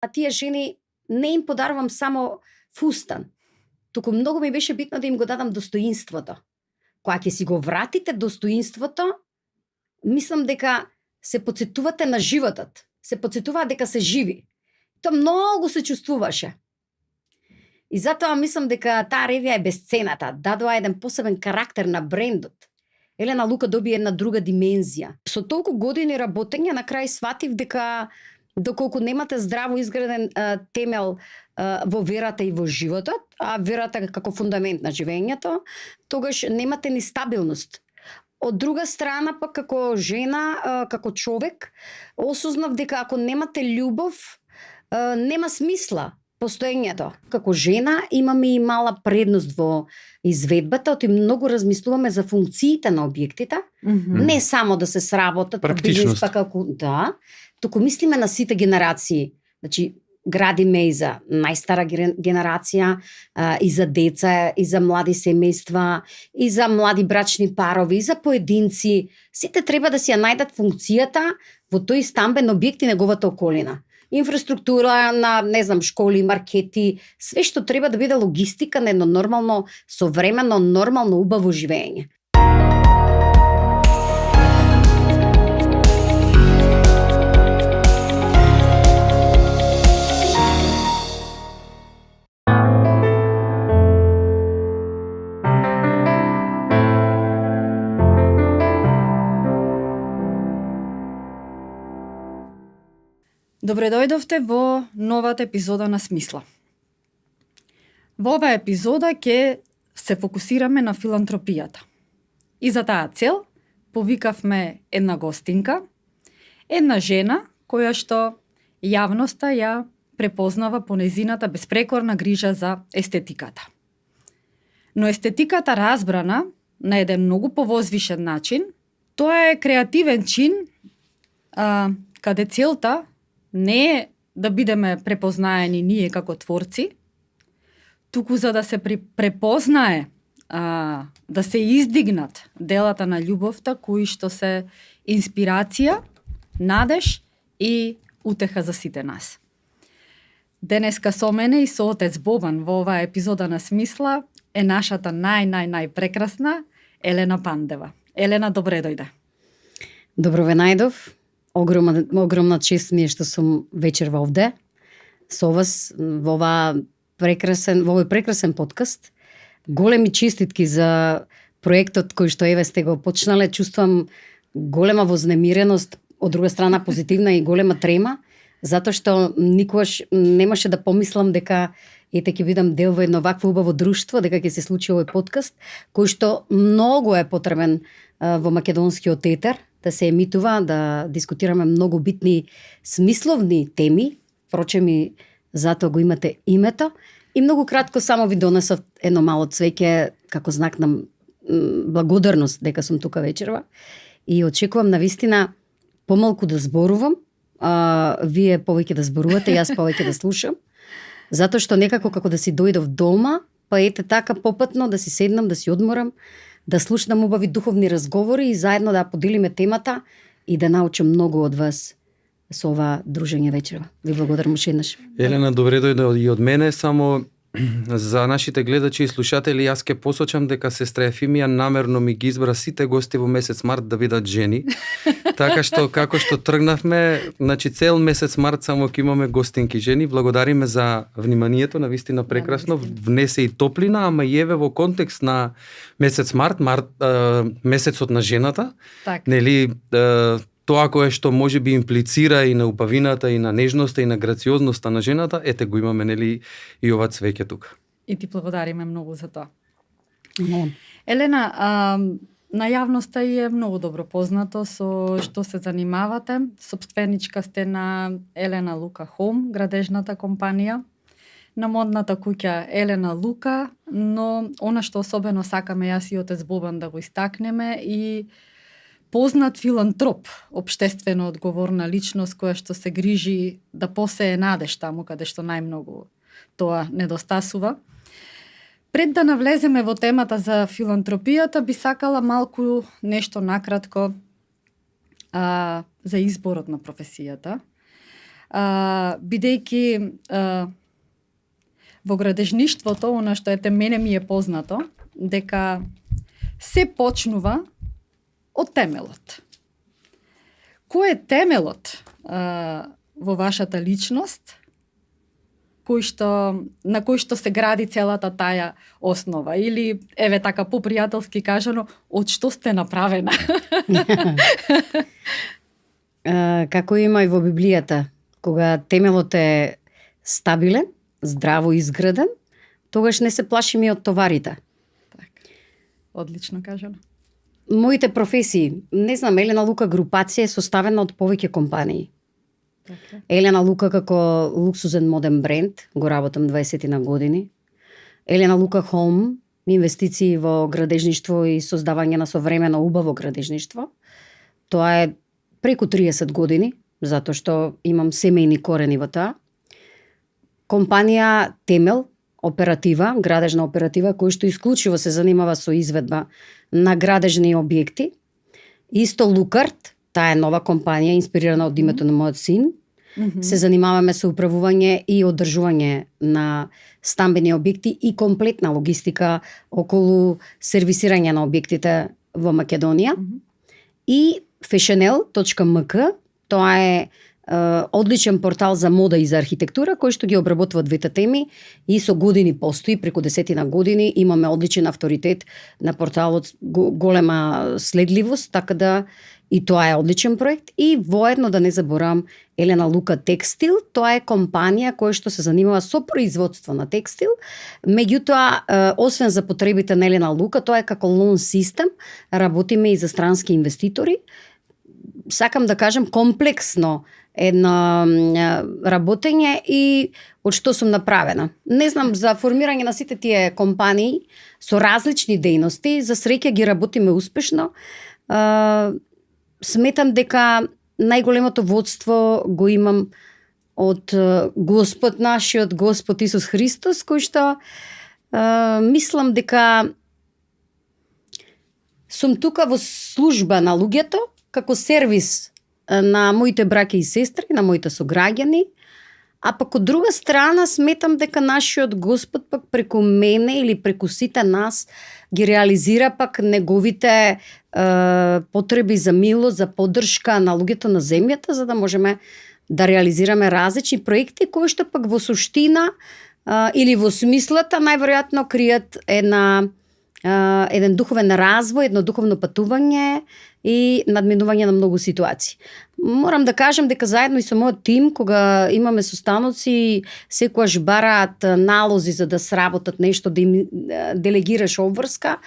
А тие жени не им подарувам само фустан, туку многу ми беше битно да им го дадам достоинството. Кога ќе си го вратите достоинството, мислам дека се потсетувате на животот. Се потсетуваат дека се живи. Тоа многу се чувствуваше. И затоа мислам дека таа ревија е бесцената. Дадоа еден посебен карактер на брендот. Елена Лука доби една друга димензија. Со толку години работење на крај сватив дека доколку немате здраво изграден темел во верата и во животот, а верата како фундамент на живењето, тогаш немате ни стабилност. Од друга страна, пак како жена, како човек, осознав дека ако немате љубов, нема смисла постоењето. Како жена имаме и мала предност во изведбата, оти многу размислуваме за функциите на објектите, не само да се сработат, практичност, па како туку мислиме на сите генерации. Значи, градиме и за најстара генерација, и за деца, и за млади семејства, и за млади брачни парови, и за поединци. Сите треба да си ја најдат функцијата во тој стамбен објект и неговата околина. Инфраструктура на, не знам, школи, маркети, све што треба да биде логистика на едно нормално, современо, нормално, убаво живење. Добре дојдовте во новата епизода на Смисла. Во оваа епизода ќе се фокусираме на филантропијата. И за таа цел повикавме една гостинка, една жена која што јавноста ја препознава по незината безпрекорна грижа за естетиката. Но естетиката разбрана на еден многу повозвишен начин, тоа е креативен чин каде целта не е да бидеме препознаени ние како творци, туку за да се препознае, да се издигнат делата на љубовта кои што се инспирација, надеж и утеха за сите нас. Денеска со мене и со отец Бобан во оваа епизода на Смисла е нашата најпрекрасна Елена Пандева. Елена, добре дојде. Добро ве најдов. Огромна чест ми е што сум вечерва овде со вас во овој прекрасен подкаст. Големи честитки за проектот кој што еве сте го почнале. Чувствувам голема вознемиреност, од друга страна позитивна и голема трема, затоа што никогаш немаше да помислам дека ќе бидам дел во едно вакво убаво друштво, дека ќе се случи овој подкаст, кој што многу е потребен во македонскиот етер, да се емитува, да дискутираме многу битни смисловни теми, впрочем и затоа го имате името. И многу кратко само ви донесов едно мало цвеќе како знак на благодарност дека сум тука вечерва. И очекувам навистина помалку да зборувам, вие повеќе да зборувате, јас повеќе да слушам. Затоа што некако како да си дојдов дома, па ете така попатно да си седнам, да си одморам, да слушам убави духовни разговори и заедно да поделиме темата и да научам многу од вас со ова дружење вечерва. Ви благодарам уште еднаш. Елена, добре дојде и од мене, само за нашите гледачи и слушатели, јас ќе посочам дека сестра Ефимија намерно ми ги избра сите гости во месец март да бидат жени. Така што како што тргнавме, значи цел месец март само ќе имаме гостинки жени. Благодариме за вниманието, навистина прекрасно, внесе и топлина, ама и еве во контекст на месец март, месецот на жената. Так. Нели, тоа кое што може би имплицира и на убавината, и на нежноста, и на грациозноста на жената, ете го имаме, нели, и ова цвеќе тука. И ти благодариме многу за тоа. Не. Елена, на јавноста е многу добро познато со што се занимавате. Сопстvenичка сте на Елена Лука Home, градежната компанија, на модната куќа Елена Лука, но она што особено сакаме јас и отец Бобан да го истакнеме и познат филантроп, општествено одговорна личност која што се грижи да посее надеж таму каде што најмногу тоа недостасува. Пред да навлеземе во темата за филантропијата, би сакала малку нешто накратко за изборот на професијата. бидејќи во градежништвото, она што ете мене ми е познато, дека се почнува од темелот. Кој е темелот во вашата личност, на кој што се гради целата таа основа? Или, еве така попријателски кажано, од што сте направена? Како има и во Библијата, кога темелот е стабилен, здраво изграден, тогаш не се плашиме и од товарите. Така. Одлично кажано. Моите професии, не знам, Елена Лука групација е составена од повеќе компании. Така. Елена Лука како луксузен моден бренд, го работам 20 на години. Елена Лука Home, инвестиции во градежништво и создавање на современо убаво градежништво. Тоа е преку 30 години, затоа што имам семејни корени во тоа. Компанија Темел, оператива, градежна оператива, која што исклучиво се занимава со изведба на градежни објекти. Исто Лукарт, таа е нова компанија, инспирирана од името на мојот син. Се занимаваме со управување и одржување на стамбени објекти и комплетна логистика околу сервисирање на објектите во Македонија. И fashionel.mk, тоа е одличен портал за мода и за архитектура, кој што ги обработува двете теми и со години постои, преку 10 на години, имаме одличен авторитет на порталот, голема следливост, така да и тоа е одличен проект. И воедно да не заборавам Елена Лука Текстил, тоа е компанија која што се занимава со производство на текстил. Меѓутоа, освен за потребите на Елена Лука, тоа е како лон систем, работиме и за странски инвеститори. Сакам да кажам комплексно едно работење и од што сум направена. Не знам, за формирање на сите тие компании со различни дејности, за среќа ги работиме успешно. Сметам дека најголемото водство го имам од Господ нашиот, Господ Исус Христос, кој што мислам дека сум тука во служба на луѓето, како сервис на моите браќа и сестри, на моите сограѓани, а пак од друга страна сметам дека нашиот Господ пак преку мене или преку сите нас ги реализира пак неговите потреби за милост, за поддршка на луѓето на земјата, за да можеме да реализираме различни проекти кои што пак во суштина или во смислата најверојатно кријат еден духовен развој, едно духовно патување и надминување на многу ситуации. Морам да кажам дека заедно и со мојот тим, кога имаме состаноци, секогаш бараат налози за да сработат нешто, да им делегираш обврска.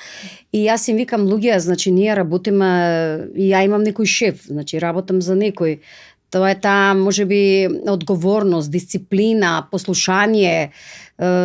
И јас им викам, луѓе, значи ние работиме, и ја имам некој шеф, значи работам за некој. Тоа е таа, можеби, одговорност, дисциплина, послушање,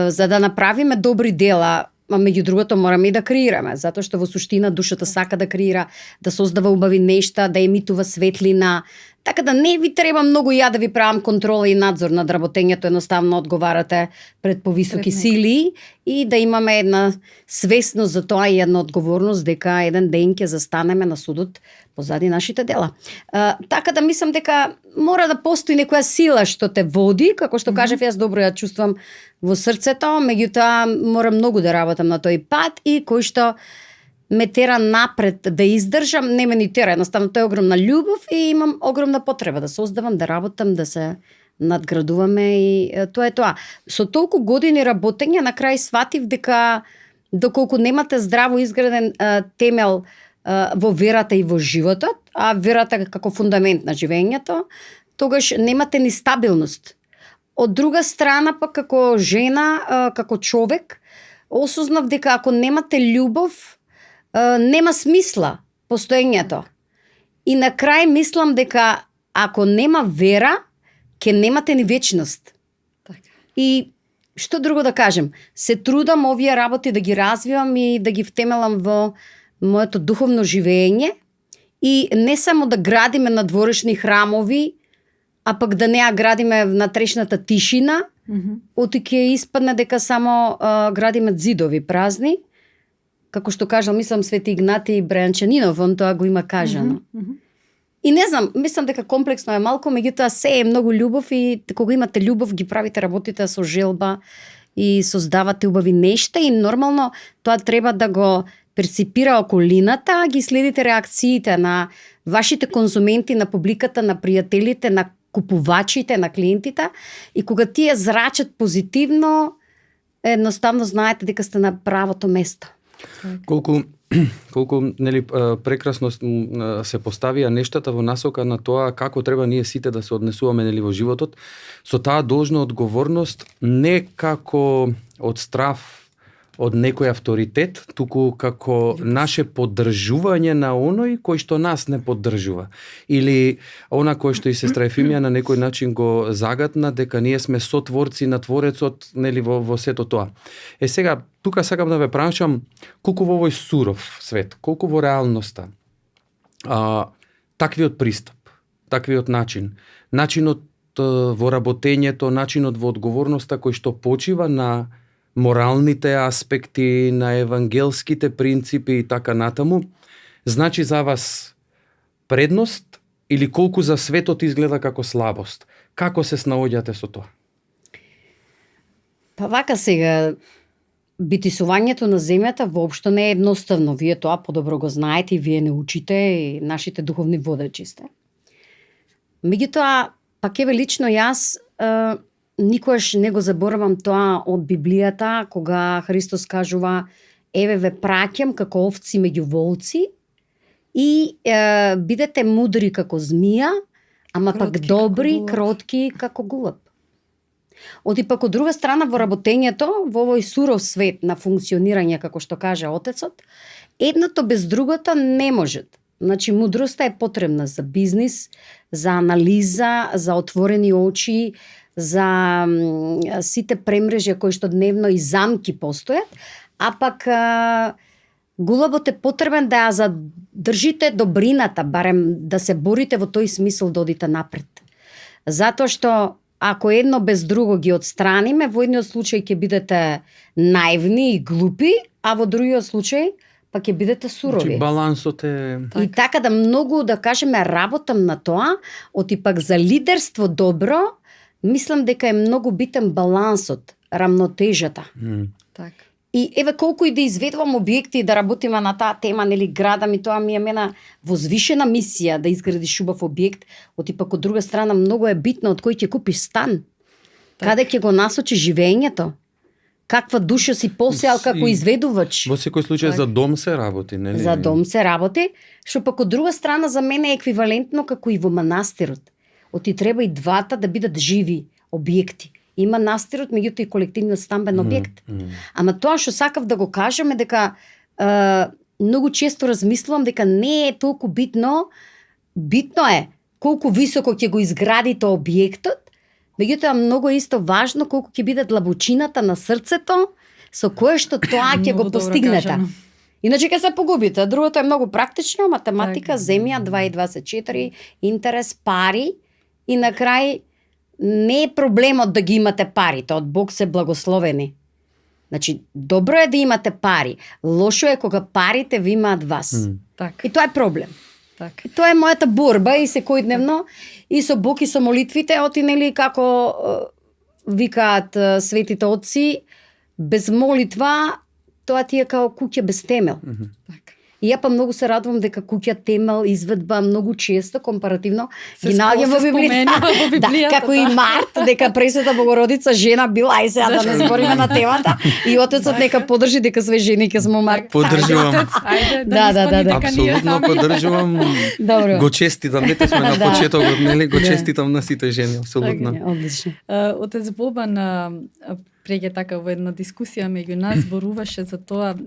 за да направиме добри дела. А меѓу другото мораме и да креираме, затоа што во суштина душата сака да креира, да создава убави нешта, да емитува светлина. Така да не ви треба многу ја да ви правам контрола и надзор над работењето, едноставно одговарате пред повисоки сили и да имаме една свесност за тоа и една одговорност дека еден ден ќе застанеме на судот позади нашите дела. Така да мислам дека мора да постои некоја сила што те води, како што кажав, јас добро ја чувствам во срцето, меѓутоа морам многу да работам на тој пат и кој што ме тера напред да издржам, не ме ни тера, едноставно тоа е огромна љубов и имам огромна потреба да создавам, да работам, да се надградуваме и тоа е тоа. Со толку години работење на крај сватив дека доколку немате здраво изграден темел во верата и во животот, а верата како фундамент на живењето, тогаш немате ни стабилност. Од друга страна, пак како жена, како човек, осознав дека ако немате љубов, нема смисла постоењето. И на крај мислам дека ако нема вера, ќе немате ни вечност. Така. И што друго да кажем, се трудам овие работи да ги развивам и да ги втемелам во моето духовно живење и не само да градиме надворешни храмови, а пак да не ја градиме на трешната тишина, оти ќе испадне дека само градиме зидови празни, како што кажал, мислам, Свети Игнатий Брајанчанинов, он тоа го има кажано. И не знам, мислам дека комплексно е малку, меѓутоа се е многу љубов и кога имате љубов ги правите работите со желба и создавате убави нешта и нормално тоа треба да го перципира околината, ги следите реакциите на вашите конзументи, на публиката, на пријателите, на купувачите, на клиентите и кога тие зрачат позитивно, едноставно знаете дека сте на правото место. Колку нели прекрасно се поставија нештата во насока на тоа како треба ние сите да се однесуваме нели во животот со таа должна одговорност, не како од страв од некој авторитет, туку како наше поддржување на оној кој што нас не поддржува. Или она кој што и сестра Ефимија на некој начин го загатна дека ние сме сотворци на Творецот, нели во сето тоа. Сега тука сакам да ве прашам колку во овој суров свет, колку во реалноста таквиот пристап, таквиот начинот во работењето, начинот во одговорноста кој што почива на моралните аспекти, на евангелските принципи и така натаму, значи за вас предност или колку за светот изгледа како слабост? Како се снаоѓате со тоа? Па вака сега, битисувањето на земјата воопшто не е едноставно. Вие тоа подобро го знаете и вие не учите и нашите духовни водачи сте. Меѓутоа, пак еве лично јас никогаш не го заборавам тоа од Библијата, кога Христос кажува еве ве праќам како овци меѓу волци и бидете мудри како змија, ама кротки пак добри, кротки како гулаб. Оти пак од друга страна во работењето, во овој суров свет на функционирање, како што каже Отецот, едното без другото не можат. Значи, мудроста е потребна за бизнис, за анализа, за отворени очи, за сите премрежја кои што дневно и замки постојат, а пак гулабот е потребен да ја задржите добрината, барем да се борите во тој смисол да одите напред. Затоа што ако едно без друго ги отстраниме, во едниот случај ќе бидете наивни и глупи, а во другиот случај пак ќе бидете сурови. Значи балансот е... И така да многу, да кажеме, работам на тоа, оти пак за лидерство добро, мислам дека е многу битен балансот, рамнотежата. Так. И еве колку и да изведувам објекти да работиме на таа тема, нели града ми, тоа ми е мена возвишена мисија да изградиш убав објект, оти пак од друга страна многу е битно од кој ќе купиш стан. Так. Каде ќе го насочи живењето? Каква душа си посеал како изведувач? Во секој случај за дом се работи, нели? За дом се работи, што пак од друга страна за мене е еквивалентно како и во манастирот. Оти треба и двата да бидат живи објекти. И манастирот, меѓутоа и колективниот стамбен објект. Ама тоа што сакав да го кажам е дека многу често размислувам дека не е толку битно. Битно е колку високо ќе го изградите објектот, меѓутоа многу исто важно колку ќе биде длабочината на срцето со кое што тоа ќе го постигнете. Иначе ќе се погубите. Другото е многу практично, математика, земја, 2 и 24, интерес, пари и на крај не е проблемот да ги имате парите, од Бог се благословени. Значи, добро е да имате пари, лошо е кога парите ви имаат вас. Так. И тоа е проблем. Так. И тоа е мојата борба и секојдневно и со Бог и со молитвите, оти нели како викаат светите отци, без молитва тоа ти е као куќа без темел. Так. И ја па многу се радувам дека куќа темел изведба многу често компаративно ги наоѓам во Библијата. Да, како и Март, дека Пресвета Богородица жена била, ај сега да не збориме на темата. И Отецот нека поддржи дека све жени ќе сме Март. Поддржувам. Ајде, Да. Апсолутно поддржувам. Добро. Го честитам, нете сме на почетокот, нели? Го честитам на сите жени, апсолутно. Одлично. Отец Бобан преќе така во една дискусија меѓу нас зборуваше за тоа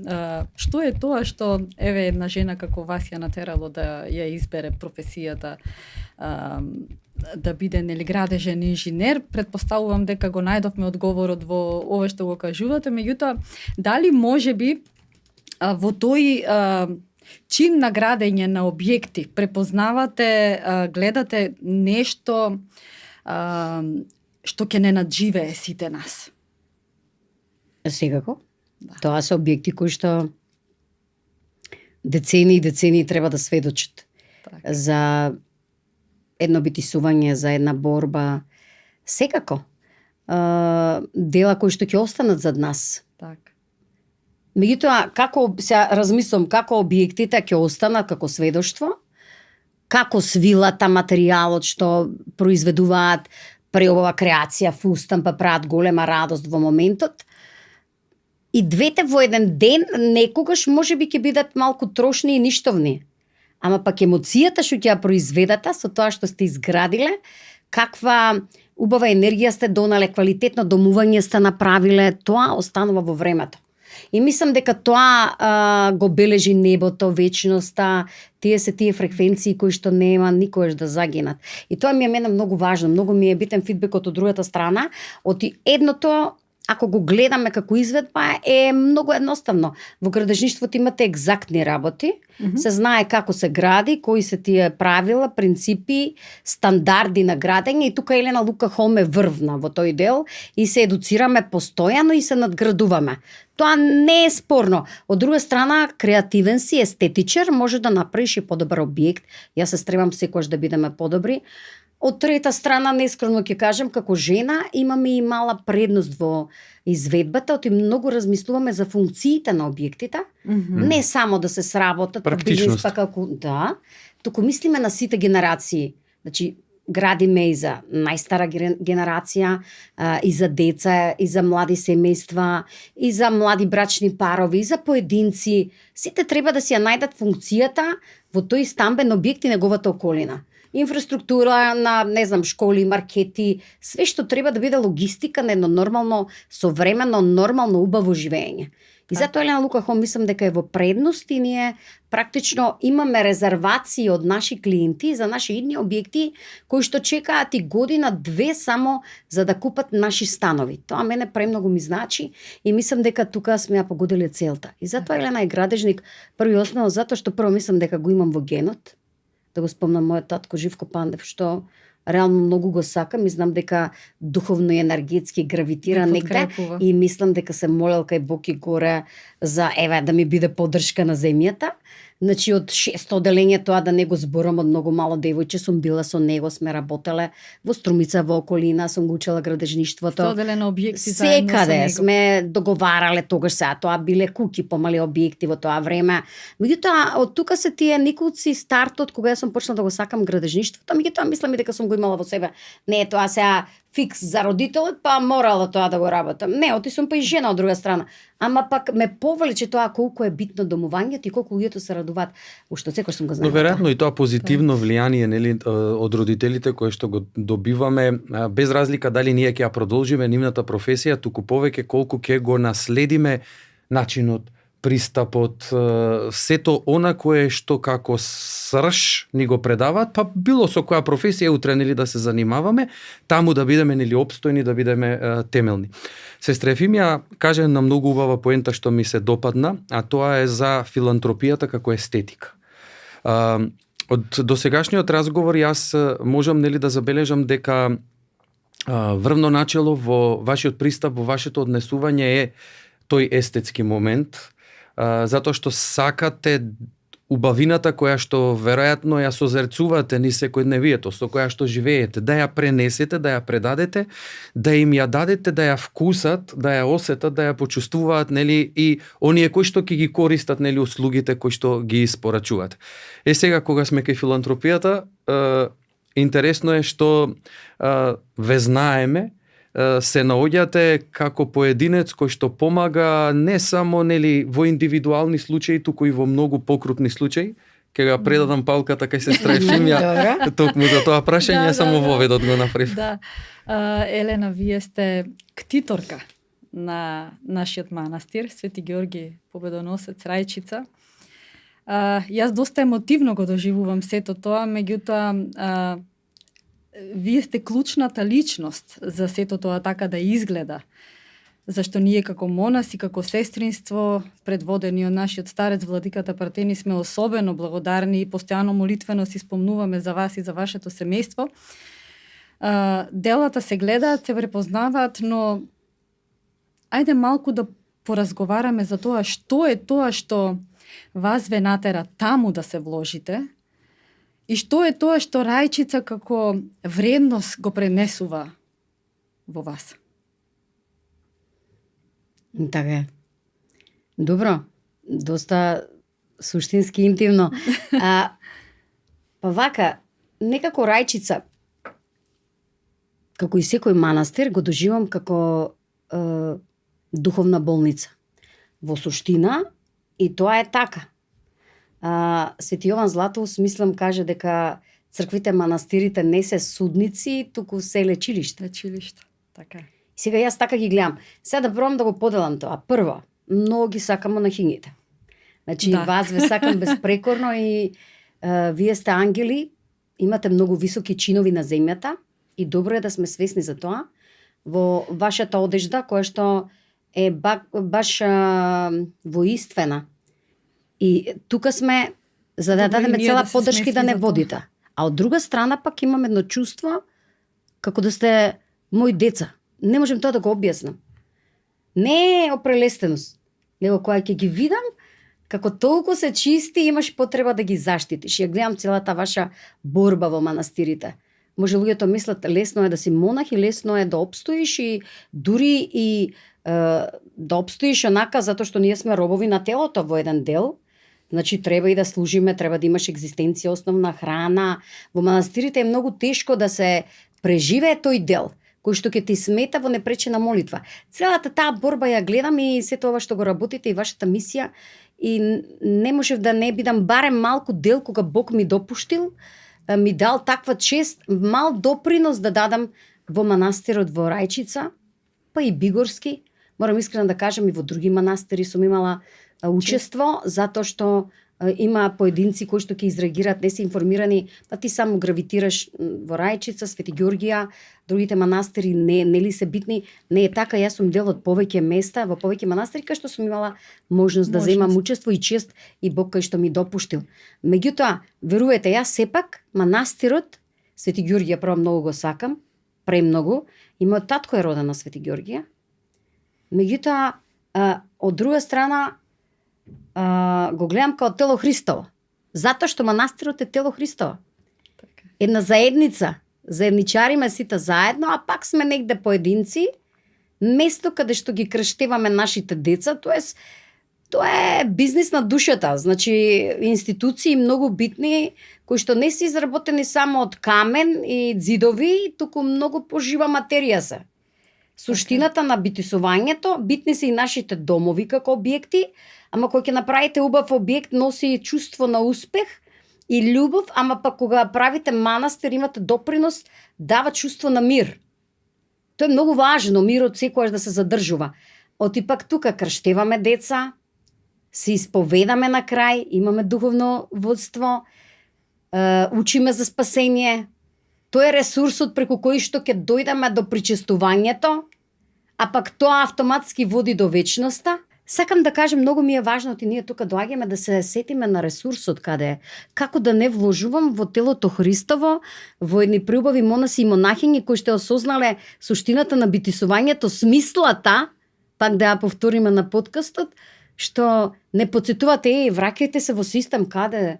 што е тоа што еве една жена како вас ја натерало да ја избере професијата да биде нели градежен инженер. Предпоставувам дека го најдовме одговорот во ова што го кажувате, меѓутоа дали можеби во тој чин на градење на објекти препознавате, гледате нешто што ќе не надживее сите нас? Секако. Да. Тоа се објекти кои што децении и децении треба да сведочат Так. за едно битисување, за една борба, секако. Дела кои што ќе останат зад нас. Така. Меѓутоа, како се размислам, како објектите ќе останат како сведоштво, како свилата, материјалот што произведуваат преубава креација, фустан, па прават голема радост во моментот. И двете во еден ден некогаш можеби ќе бидат малку трошни и ништовни. Ама пак емоцијата што ќе ја произведата со тоа што сте изградиле, каква убава енергија сте донале, квалитетно домување сте направиле, тоа останува во времето. И мислам дека тоа го бележи небото, вечноста, тие се тие фреквенции кои што нема никогаш да загинат. И тоа ми е мене многу важно, многу ми е битен фидбекот од другата страна, од едното, ако го гледаме како изведба, е многу едноставно. Во градежништвото имате екзактни работи, се знае како се гради, кои се тие правила, принципи, стандарди на градење, и тука Елена Лука Холм е врвна во тој дел и се едуцираме постојано и се надградуваме. Тоа не е спорно. Од друга страна, креативен си, естетичар, може да направиш и подобар објект. Јас се стремам секогаш да бидеме подобри. Од трета страна, нескромно ќе кажем, како жена имаме и мала предност во изведбата, оти многу размислуваме за функциите на објектите, не само да се сработат, практичност, па како да, туку мислиме на сите генерации. Значи, градиме и за најстара генерација, и за деца, и за млади семејства, и за млади брачни парови, и за поединци. Сите треба да си ја најдат функцијата во тој стамбен објект и неговата околина. Инфраструктура на, не знам, школи, маркети, све што треба да биде логистика на едно нормално, современо, нормално, убаво живење. И затоа Елена Лука Холм мислам дека е во предност и ние практично имаме резервации од наши клиенти за наши идни објекти кои што чекаат и година-две само за да купат наши станови. Тоа мене премногу ми значи и мислам дека тука сме ја погодиле целта. И затоа Елена е градежник прво и основно затоа што прво мислам дека го имам во генот. Да го спомнам мојот татко Живко Пандев, што реално многу го сакам и знам дека духовно и енергетски гравитира негде и мислам дека се молел кај Бог и горе за да ми биде поддршка на земјата. Значи од 6 оделење тоа да не го зборам, од многу мало девојче сум била со него, сме работеле во Струмица, во околина, сум го учела градежништвото. Со оделено објекти заедно со секаде него. сме договарале тогаш сега, тоа биле куки, помали објекти во тоа време. Меѓутоа од тука се тие николци стартот кога сум почнала да го сакам градежништвото, меѓутоа мислам и дека сум го имала во себе. Не е тоа сега фикс за родителот, па морала тоа да го работам. Не, оти сум па и жена од друга страна. Ама пак ме повлече тоа колку е битно домувањето и колку луѓето се радуваат. Уште секој сум го знаела. Но веројатно и тоа позитивно влијание, нели, од родителите кое што го добиваме, без разлика дали ние ќе ја продолжиме нивната професија, туку повеќе колку ќе го наследиме начинот, пристапот, сето она кое што како срж ни го предаваат, па било со која професија утре нели да се занимаваме, таму да бидеме нели опстојни, да бидеме темелни. Сестра Ефимија каже на многу убава поента што ми се допадна, а тоа е за филантропијата како естетика. Од досегашниот разговор јас можам нели да забележам дека врвно начело во вашиот пристап, во вашето однесување е тој естетски момент, затоа што сакате убавината која што веројатно ја созерцувате ни секојдневието, со која што живеете, да ја пренесете, да ја предадете, да им ја дадете, да ја вкусат, да ја осетат, да ја почувствуваат, нели, и оние кои што ќе ги користат, нели, услугите кои што ги испорачуваат. Сега кога сме кај филантропијата, интересно е што ве знаеме, се наоѓате како поединец кој што помага не само нели во индивидуални случаи, туку и во многу покрупни случаи. Ќе ga предадам палката кај сестра Ефимија, токму за тоа прашање, само воведот го направив. Да. Елена, вие сте ктиторка на нашиот манастир, Свети Георги Победоносец Рајчица. Јас доста емотивно го доживувам сето тоа, меѓутоа вие сте клучната личност за сето тоа така да изгледа. Зашто ние како монаси, како сестринство, предводени од нашиот старец владиката Партени, сме особено благодарни и постојано молитвено си спомнуваме за вас и за вашето семејство. Делата се гледаат, се препознаваат, но ајде малку да поразговараме за тоа што е тоа што вас ве натера таму да се вложите И што е тоа што рајчица како вредност го пренесува во вас? Така е. Добро, доста суштински интимно. Па вака, некако рајчица, како и секој манастир, го доживам како духовна болница. Во суштина, и тоа е така. Свети Јован Златоуст, мислам, каже дека црквите, манастирите не се судници, туку се лечилиште. Лечилиште, така е. Сега јас така ги гледам. Сега да пробам да го поделам тоа. Прво, многу ги сакам монахињите. Значи, Да. вас ве сакам безпрекорно и вие сте ангели, имате многу високи чинови на земјата и добро е да сме свесни за тоа. Во вашата одежда, која што е баш воинствена. И тука сме за да Добро и дадеме ние цела да се поддршка и да свесни не за тоа. водите. А од друга страна пак имам едно чувство како да сте мои деца. Не можем тоа да го објаснам. Не е опрелестеност, него кога ќе ги видам како толку се чисти, имаш потреба да ги заштитиш. Ја гледам целата ваша борба во манастирите. Може луѓето мислат лесно е да си монах и лесно е да обстоиш и дури и да обстоиш онака затоа што ние сме робови на телото во еден дел. Значи треба и да служиме, треба да имаш екзистенција, основна храна. Во манастирите е многу тешко да се преживее тој дел кој што ќе ти смета во непречена молитва. Целата таа борба ја гледам и сето ова што го работите и вашата мисија и не можев да не бидам барем малку дел кога Бог ми допуштил, ми дал таква чест, мал допринос да дадам во манастирот во Рајчица, па и Бигорски. Морам искрено да кажам и во други манастири сум имала учество, затоа што има поединци кои што ќе изреагираат, не се информирани, па ти само гравитираш во Рајчица, Свети Ѓоргија, другите манастири нели се битни. Не е така, јас сум дел од повеќе места, во повеќе манастири кај што сум имала можност да земам учество и чест и Бог кај што ми допуштил. Меѓутоа, верувате, јас сепак манастирот Свети Ѓоргија прво многу го сакам, премногу, и мојот татко е роден на Свети Ѓоргија. Меѓутоа, од друга страна, го гледам као тело Христово. Затоа што манастирот е тело Христово. Една заедница. Заедничариме сите заедно, а пак сме негде поединци. Место каде што ги крштеваме нашите деца, тоа е бизнис на душата. Значи, институции многу битни, кои што не се изработени само од камен и ѕидови, туку многу пожива материја се. Суштината на битисувањето, битни се и нашите домови како објекти, ама кога ќе направите убав објект, носи чувство на успех и љубов, ама пак кога правите манастир, имате допринос, дава чувство на мир. Тоа е многу важно, мирот секогаш да се задржува. Оти пак тука крштеваме деца, се исповедаме на крај, имаме духовно водство, учиме за спасение. Тоа е ресурсот преку кој што ќе дојдеме до причестувањето, а пак тоа автоматски води до вечноста. Сакам да кажам, многу ми е важно и ние тука доаѓаме да се сетиме на ресурсот каде е. Како да не вложувам во телото Христово, во едни преубави монаси и монахињи кои што осознале суштината на битисувањето, смислата, пак да ја повториме на подкастот, што не подсетувате, враќајте се во систем каде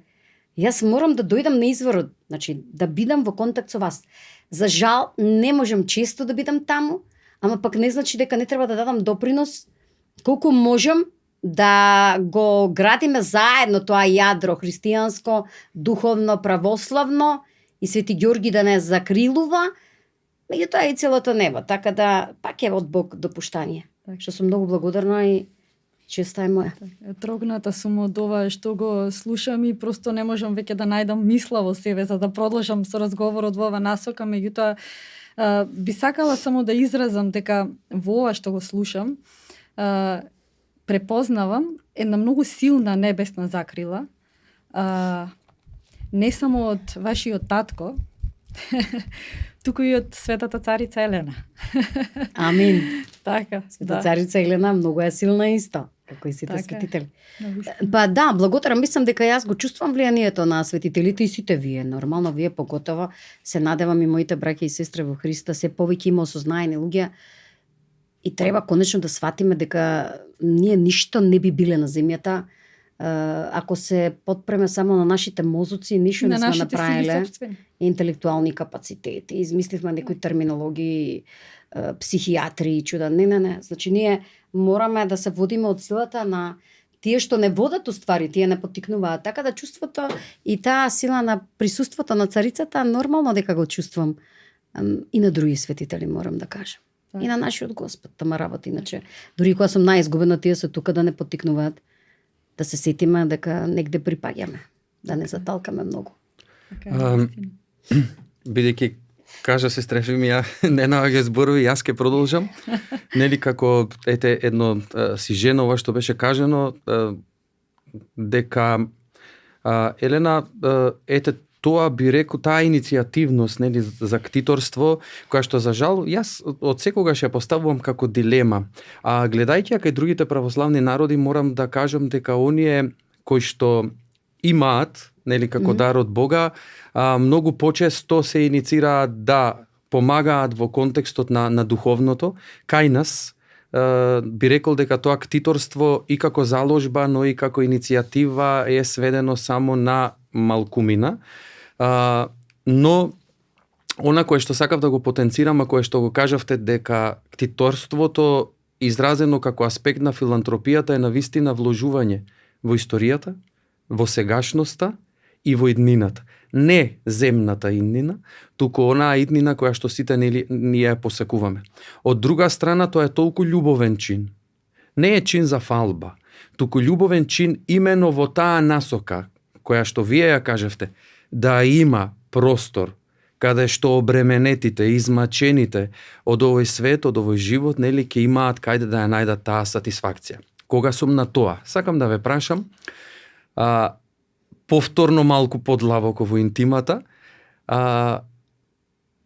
јас морам да дојдам на изворот, значи да бидам во контакт со вас. За жал не можам често да бидам таму, ама пак не значи дека не треба да дадам допринос колку можам да го градиме заедно тоа јадро христијанско, духовно, православно и Свети Ѓорги да не закрилува, меѓутоа и целото небо, така да пак е од Бог допуштање. Што сум многу благодарна и честа е моја. Трогната сум од ова што го слушам и просто не можам веќе да најдам мисла во себе за да продолжам со разговорот во ова насока, меѓутоа би сакала само да изразам дека во ова што го слушам препознавам една многу силна небесна закрила, не само од вашиот татко, туку и од светата царица Елена. Амин. Така, Света царица Елена многу е силна исто, како и сите Така е. светители. Па да, благодарам, мислам дека јас го чувствам влијанието на светителите и сите вие. Нормално, вие поготово, се надевам и моите браќа и сестри во Христа, се повеќе има осознаени луѓе и треба конечно да сватиме дека ние ништо не би биле на земјата Ако се подпреме само на нашите мозоци, ништо На не сме нашите сили направиле. сопствени. Интелектуални капацитети, измисливме некои терминологии, психијатри, чуда. Не. Значи, ние мораме да се водиме од силата на тие што не водат уствари, тие не поттикнуваат. Така да чувството и таа сила на присуството на царицата, нормално дека го чувствам и на други светители, морам да кажам. Так. И на нашиот Господ, тама работа, иначе. Дури кога сум најизгубена, тие се тука да не поттикнуваат, да се сетиме дека негде припаѓаме, да не заталкаме многу. Така е, наистина. Бидејќи кажа се Ефимија, не наоѓа зборови, јас ќе продолжам. Нели како едно си жена ова што беше кажано дека Елена тоа би рекол, таа иницијативност, нели, за ктиторство, која што за жал јас од секогаш ја поставувам како дилема. А гледајќи ја кај другите православни народи, морам да кажам дека оние кои што имаат, нели, како дар од Бога, многу почесто се иницираат да помагаат во контекстот на духовното. Кај нас би рекол дека тоа ктиторство и како заложба, но и како иницијатива е сведено само на малкумина. Но она кое што сакав да го потенцирам, а кое што го кажавте дека ктиторството изразено како аспект на филантропијата е навистина вложување во историјата, во сегашноста и во иднината. Не земната иднина, туку онаа иднина која што сите ние ја посекуваме. Од друга страна, тоа е толку љубовен чин. Не е чин за фалба, туку љубовен чин имено во таа насока, која што вие ја кажевте, да има простор каде што обременетите, измачените од овој свет, од овој живот, нели, ќе имаат каде да ја најдат таа сатисфакција. Кога сум на тоа, сакам да ве прашам, повторно малку подлабоко во интимата,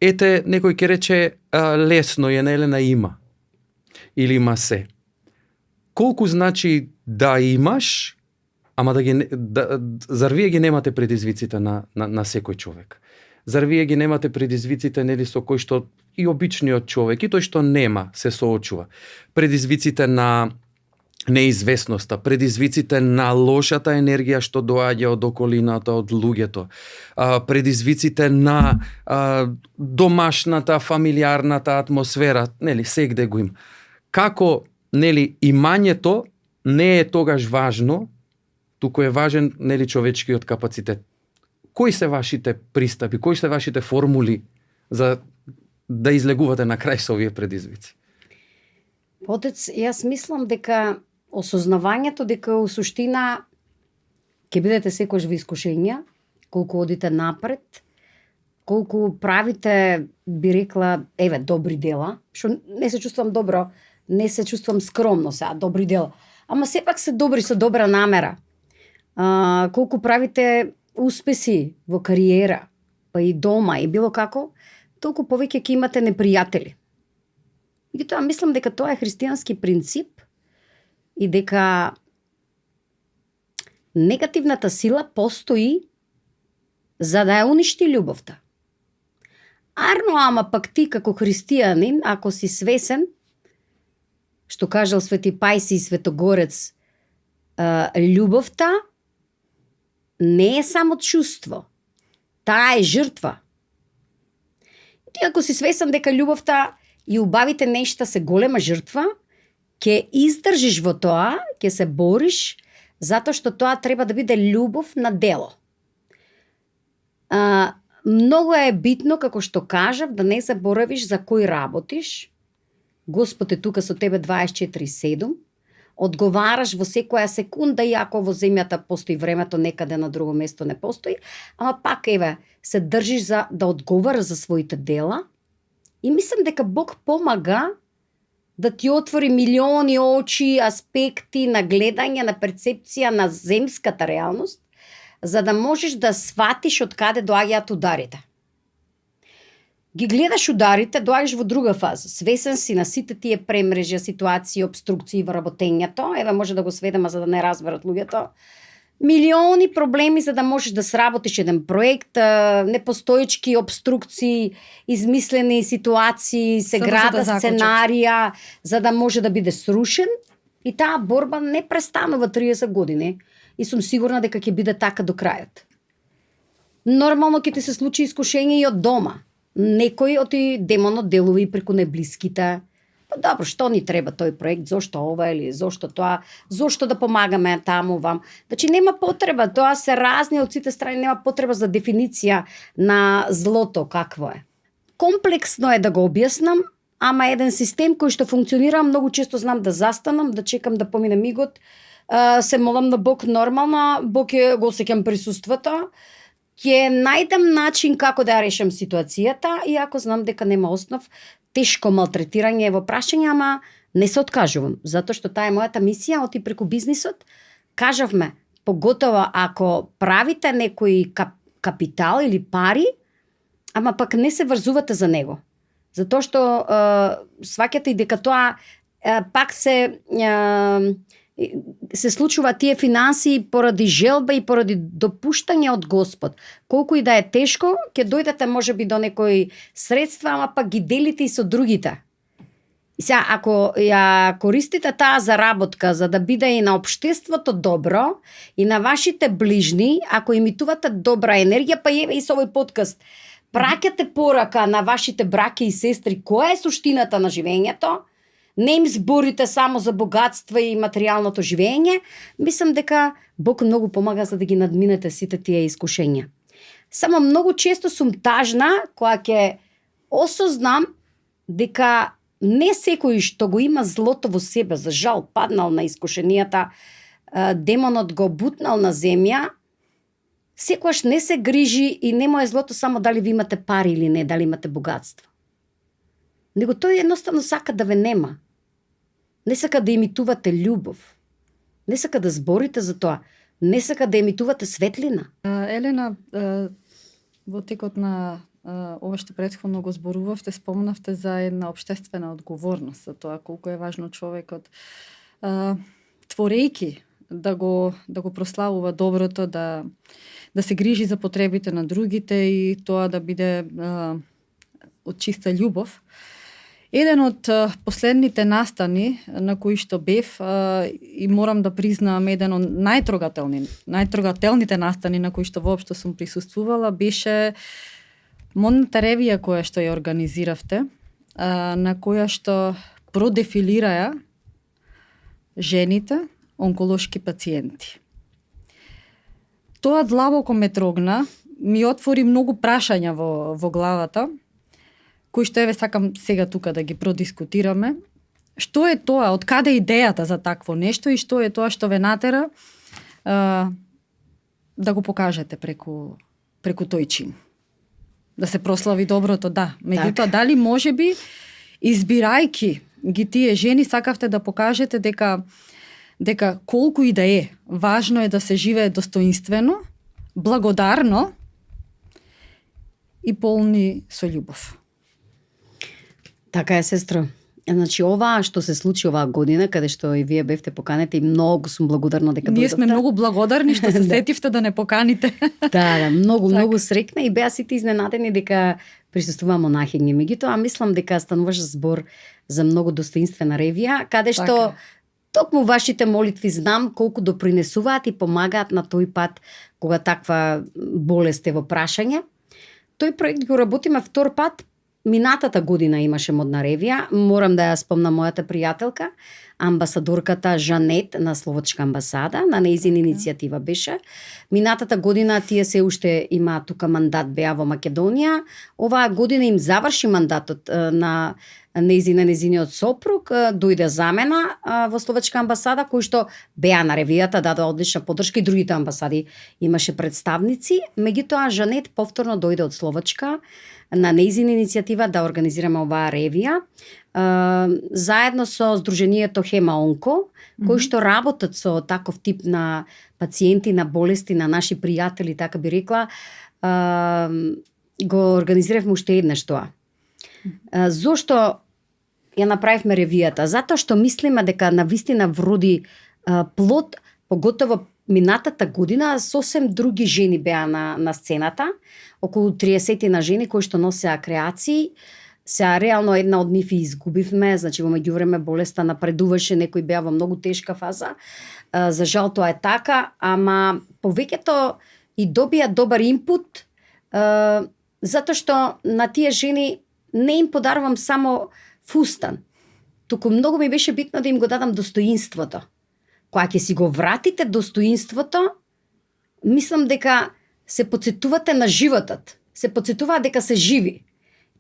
некој ќе рече лесно е, Елена, има. Или има се. Колку значи да имаш, ама зар вие ги немате предизвиците на секој човек? Зар вие ги немате предизвиците, нели, со кој што и обичниот човек, и тој што нема, се соочува? Предизвиците на неизвестноста, предизвиците на лошата енергија што доаѓа од околината, од луѓето, предизвиците на домашната, фамилиарната атмосфера, нели, сегде го има. Како, нели, имањето не е тогаш важно, туку е важен, нели, човечкиот капацитет. Кои се вашите пристапи, кои се вашите формули за да излегувате на крај со овие предизвици? Отец, јас мислам дека осознавањето дека у суштина ќе бидете секојаш во искушенја, колку одите напред, колку правите, би рекла, добри дела, што не се чувствам добро, не се чувствам скромно сега, добри дела, ама сепак се добри со добра намера. Колку правите успеси во кариера, па и дома, и било како, толку повеќе ќе имате непријатели. И тоа мислам дека тоа е христијански принцип и дека негативната сила постои за да ја уништи љубовта. Арно, ама пак ти како христијанин, ако си свесен, што кажал Свети Пајси и Светогорец, љубовта не е само чувство. Таа е жртва. Ти ако си свесен дека љубовта и убавите нешта се голема жртва, ќе издржиш во тоа, ќе се бориш, затоа што тоа треба да биде љубов на дело. Многу е битно, како што кажав, да не заборавиш за кој работиш. Господ е тука со тебе 24/7. Одговараш во секоја секунда, иако во земјата постои времето, некаде на друго место не постои, ама пак се држиш за да одговараш за своите дела. И мислам дека Бог помага да ти отвори милиони очи, аспекти на гледање, на перцепција на земската реалност, за да можеш да сватиш од каде доаѓаат ударите. Ги гледаш ударите, доаѓаш во друга фаза. Свесен си на сите тие премрежја, ситуации, обструкции во работењето. Може да го сведеме за да не разберат луѓето. Милиони проблеми за да можеш да сработиш еден проект, непостоечки обструкции, измислени ситуации, се града сценарија, за да може да биде срушен. И таа борба не престанува 30 години. и сум сигурна дека ќе биде така до крајот. Нормално ќе ти се случи искушение и од дома. Некој од ти демонот делува и преку неблиските. Па добро, што ни треба тој проект, зошто ова или зошто тоа, зошто да помагаме таму вам. Значи нема потреба, тоа се разни од сите страни, нема потреба за дефиниција на злото какво е. Комплексно е да го објаснам, ама еден систем кој што функционира, многу често знам да застанам, да чекам да помине мигот, се молам на Бог нормално, Бог го осеќам присуството, ќе најдам начин како да ја решам ситуацијата, иако знам дека нема основ, тешко малтретирање во прашање, ама не се откажувам, затоа што таа е мојата мисија, оти преку бизнисот. Кажавме, поготово ако правите некој капитал или пари, ама пак не се врзувате за него. Затоа што сваќате и дека тоа пак се случува тие финанси поради желба и поради допуштање од Господ. Колку и да е тешко, ќе дојдете можеби до некои средства, ама пак ги делите и со другите. И сега, ако ја користите таа заработка за да биде и на општеството добро, и на вашите ближни, ако имитувате добра енергија, па еве и со овој подкаст, праќате порака на вашите браќа и сестри која е суштината на живењето, не им зборите само за богатство и материјалното живење, мислам дека Бог многу помага за да ги надминете сите тие искушења. Само многу често сум тажна кога ќе осознам дека не секој што го има злото во себе, за жал паднал на искушенијата, демонот го бутнал на земја, секогаш не се грижи и не му е злото само дали ви имате пари или не, дали имате богатство. Него тој едноставно сака да ве нема. Не сака да имитувате љубов. Не сака да зборите за тоа. Не сака да имитувате светлина. Елена, во текот на ова што претходно го зборувавте, спомнавте за една општествена одговорност, за тоа колку е важно човекот творејки да го прославува доброто, да се грижи за потребите на другите и тоа да биде од чиста љубов. Еден од последните настани на кои што бев и морам да признам еден од најтрогателните настани на кои што воопшто сум присуствувала беше модната ревија која што ја организиравте, на која што продефилираја жените онколошки пациенти. Тоа длабоко ме трогна, ми отвори многу прашања во главата, кои што еве сакам сега тука да ги продискутираме. Што е тоа, од каде идејата за такво нешто и што е тоа што ве натера да го покажете преку тој чин. Да се прослави доброто, да. Меѓутоа, дали можеби, избирајки ги тие жени, сакавте да покажете дека колку и да е, важно е да се живее достоинствено, благодарно и полни со љубов. Така е, сестро. Значи, ова што се случи оваа година, каде што и вие бевте поканете, и многу сум благодарна дека дојдовте. Ние сме многу благодарни што се сетивте да не поканите. Да, многу срекна и беа сите изненадени дека присуствува монахиња. Меѓутоа, мислам дека стануваш збор за многу достоинствена ревија, каде што токму вашите молитви знам колку допринесуваат и помагаат на тој пат кога таква болест е во прашање. Тој проект го работиме втор пат. Минатата година имаше модна ревија. Морам да ја спомнам мојата пријателка, амбасадорката Жанет на Словачка амбасада, на нејзина иницијатива беше. Минатата година тие се уште има тука мандат беа во Македонија. Оваа година им заврши мандатот на нејзиниот сопруг, дојде замена во Словачка амбасада, кој што беа на ревијата, даде одлична поддршка и другите амбасади имаше представници. Меѓутоа Жанет повторно дојде од Словачка на нејзина иницијатива да организираме оваа ревија, заедно со Сдруженијето Хема Онко, кои што работат со таков тип на пациенти, на болести, на наши пријатели, така би рекла, го организиравме уште еднаш тоа. Зошто ја направивме ревијата? Затоа што мислиме дека навистина вроди плод, поготово минатата година сосем други жени беа на сцената, околу 30 на жени кои што носеа креации, Сега реално една од нив и изгубивме, значи во меѓувреме болеста напредуваше, некој беа во многу тешка фаза. За жал тоа е така, ама повеќето и добија добар инпут, затоа што на тие жени не им подарувам само фустан, туку многу ми беше битно да им го дадам достоинството. Кога ќе си го вратите достоинството, мислам дека се потсетувате на животот, се потсетуваат дека се живи.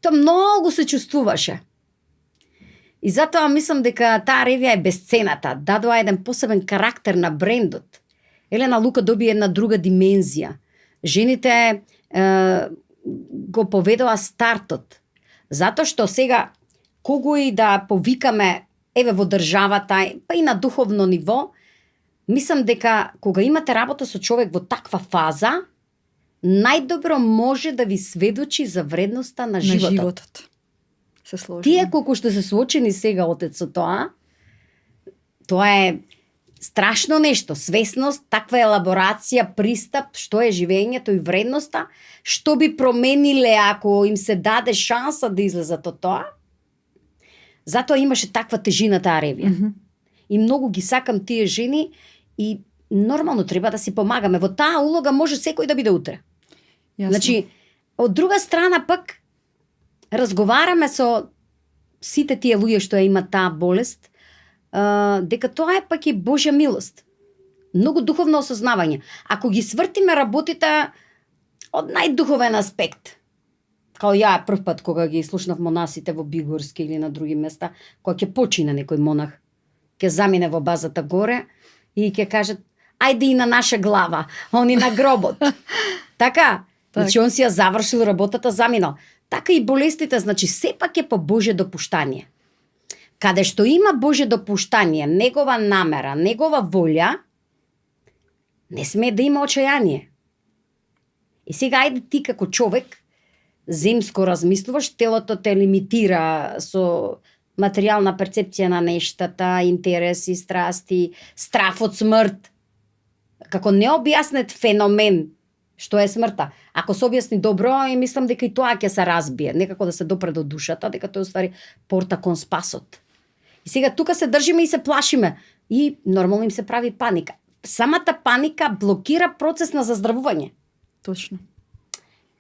Тоа многу се чувствуваше. И затоа мислам дека таа ревија е бесцената, дадоа еден посебен карактер на брендот. Елена Лука доби една друга димензија. Жените го поведоа стартот. Затоа што сега, кого и да повикаме, еве во државата, па и на духовно ниво, мислам дека кога имате работа со човек во таква фаза, најдобро може да ви сведочи за вредноста на животот. Се сложи. Тие колку што се соочени сега отец со тоа е страшно нешто, свесност, таква елаборација, пристап, што е живењето и вредноста, што би промениле ако им се даде шанса да излезат од тоа. Затоа имаше таква тежина таа ревија. И многу ги сакам тие жени и нормално треба да си помагаме. Во таа улога може секој да биде утре. Јасно. Значи, од друга страна пак разговараме со сите тие луѓе што ја имат таа болест, дека тоа е пак и Божја милост. Многу духовно осознавање. Ако ги свртиме работите од најдуховен аспект, као ја прв пат кога ги слушнав монасите во Бигорски или на други места, кога ќе почине некој монах, ќе замине во базата горе и ќе кажат ајде и на наша глава, они на гробот. Така? Значи он си ја завршил работата, заминал. Така и болестите, значи сепак е по Божје допуштање. Каде што има Божје допуштање, негова намера, негова волја, не смее да има очајание. И сега ајде ти како човек земско размислуваш, телото те лимитира со материјална перцепција на нештата, интереси, страсти, страф од смрт. Како необјаснет феномен што е смртта. Ако се објасни добро, и мислам дека и тоа ќе се разбие, некако да се допре до душата, дека тоа е уствари порта кон спасот. И сега тука се држиме и се плашиме и нормално им се прави паника. Самата паника блокира процес на заздравување. Точно.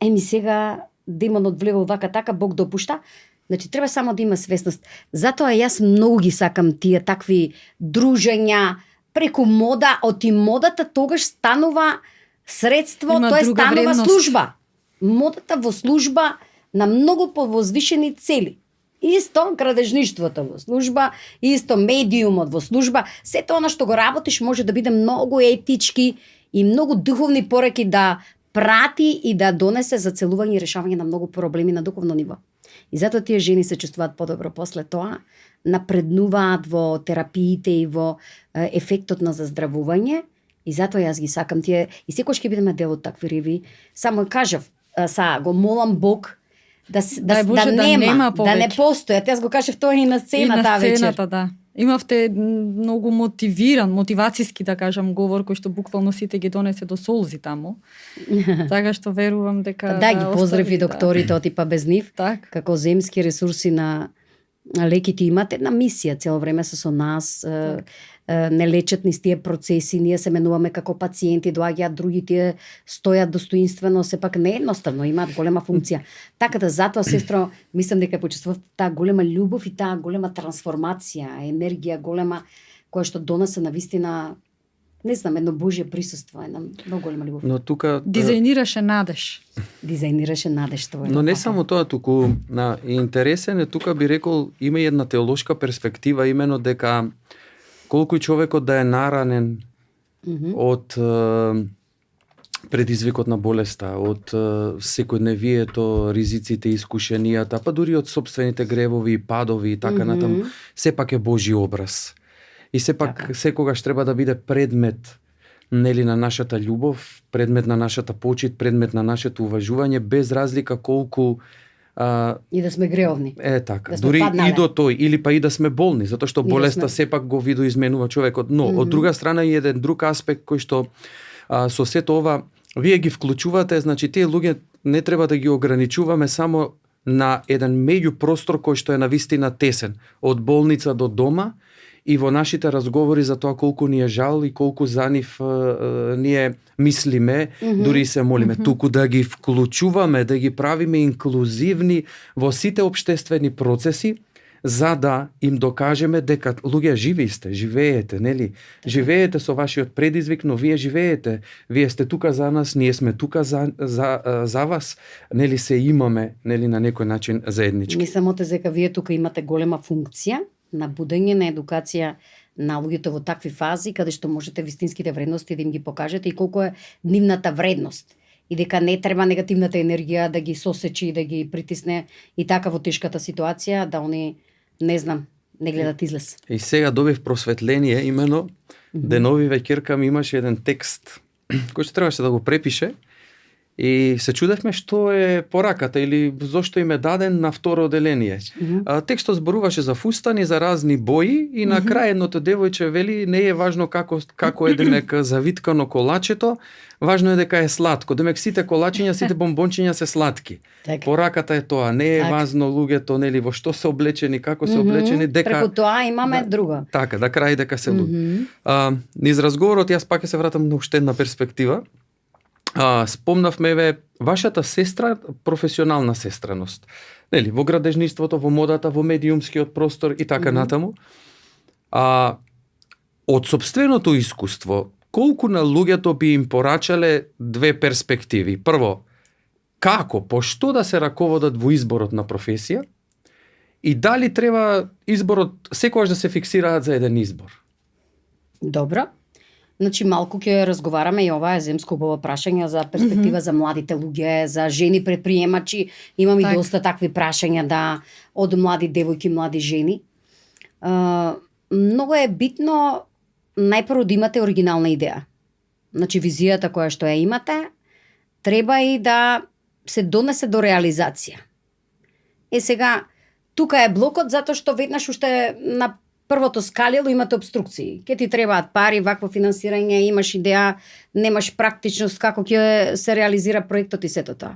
Еми сега демонот влева вака така, Бог допушта. Значи треба само да има свесност. Затоа јас многу ги сакам тие такви дружења преку мода, од и модата тогаш станува средство, Има тоа е друга станува вредност. служба. Модата во служба на многу повозвишени цели. Исто градежништвото во служба, исто медиумот во служба, сето она што го работиш може да биде многу етички и многу духовни пораки да прати и да донесе за целување и решавање на многу проблеми на духовно ниво. И затоа тие жени се чувствуваат подобро после тоа, напреднуваат во терапиите и во ефектот на заздравување. И затоа јас ги сакам тие и секогаш ќе бидеме дел од такви реви. Само кажав, го молам Бог да Боже, нема да не постојат. Јас го кажав тоа и на сцената таа вечер. сцената, да. Имавте многу мотивациски да кажам говор кој што буквално сите ги донесе до солзи таму. Така што верувам дека Да, ги поздрави остави, докторите, отипа без нив. Так. Како земски ресурси на леките имат една мисија, цело време се со нас, не лечат низ тие процеси, ние се менуваме како пациенти, доаѓаат други, тие стојат достоинствено, сепак не едноставно, имаат голема функција. Така да затоа, сестро, мислам дека почувствував таа голема љубов и таа голема трансформација, енергија голема, која што донесе на вистина, не знам, едно Божје присуство, една многу голема љубов. Но тука Дизајнираше надеж. Дизајнираше надеж тоа. Но не само тоа, туку интересен е, тука би рекол, има и една теолошка перспектива, имено дека колку човекот да е наранен од предизвикот на болеста, од секојдневието, ризиците, искушенијата, па дури од собствените гревови и падови и така натаму, сепак е Божји образ. И сепак секогаш треба да биде предмет нели на нашата љубов, предмет на нашата почит, предмет на нашето уважување, без разлика колку и да сме греовни. Така. Да сме дури паднале. и до тој, или па и да сме болни, затоа што болеста сепак го видоизменува човекот. Но, од друга страна и еден друг аспект кој што со сето ова, вие ги вклучувате, значи тие луѓе не треба да ги ограничуваме само на еден меѓупростор кој што е навистина тесен, од болница до дома, и во нашите разговори за тоа колку ни е жал и колку за нив ние мислиме, дури се молиме, туку да ги вклучуваме, да ги правиме инклузивни во сите општествени процеси, за да им докажеме дека луѓе живи сте, живеете, нели? Живеете со вашиот предизвик, но вие живеете. Вие сте тука за нас, ние сме тука за вас, нели се имаме, нели на некој начин заеднички. Мислам дека вие тука имате голема функција на будење, на едукација на луѓето во такви фази, каде што можете вистинските вредности да им ги покажете и колку е нивната вредност. И дека не треба негативната енергија да ги сосечи, да ги притисне и така во тешката ситуација, да они, не знам, не гледат излез. И сега добив просветление, имено, денови веќе ми имаше еден текст, кој што требаше да го препише, и се чудевме што е пораката или зошто им е даден на второ оделение. Текстот зборуваше за фустани, за разни бои и на крај едното девојче вели не е важно како е демек завиткано колачето, важно е дека е сладко. Демек сите колачиња, сите бомбончиња се сладки. Так. Пораката е тоа, не е важно луѓето, нели во што се облечени, како се облечени, дека преку тоа имаме друга. Така, да крај дека се луѓе. Низ разговорот јас пак ќе се вратам на уште една перспектива. Спомнавме вашата сестра, професионална сестраност. Нели, во градежниството, во модата, во медиумскиот простор и така натаму. Од сопственото искуство, колку на луѓето би им порачале две перспективи? Прво, како, по што да се раководат во изборот на професија? И дали треба изборот секогаш да се фиксираат за еден избор? Добро. Значи, малку ќе разговараме и ова е земско убаво прашање за перспектива за младите луѓе, за жени предприемачи. Имам и доста такви прашања од млади девојки, млади жени. Многу е битно најпрво да имате оригинална идеја. Значи, визијата која што ја имате, треба и да се донесе до реализација. Сега, тука е блокот затоа што веднаш уште на првото скалило имате обструкции. Ке ти требаат пари, вакво финансирање, имаш идеја, немаш практичност како ќе се реализира проектот и сето тоа.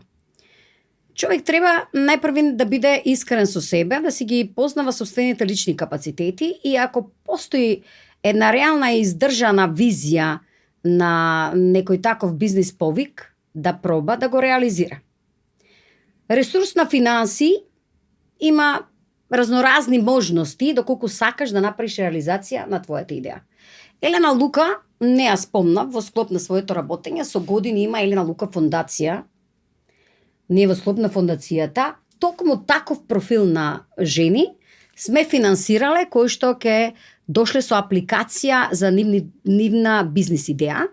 Човек треба најпрви да биде искрен со себе, да си ги познава собствените лични капацитети и ако постои една реална и издржана визија на некој таков бизнис повик, да проба да го реализира. Ресурс на финанси има разноразни можности доколку сакаш да направиш реализација на твојата идеја. Елена Лука, не ја спомнав, во склоп на своето работење, со години има Елена Лука фондација, не во склоп на фондацијата, токму таков профил на жени сме финансирале кои што ќе дошле со апликација за нивна бизнис идеја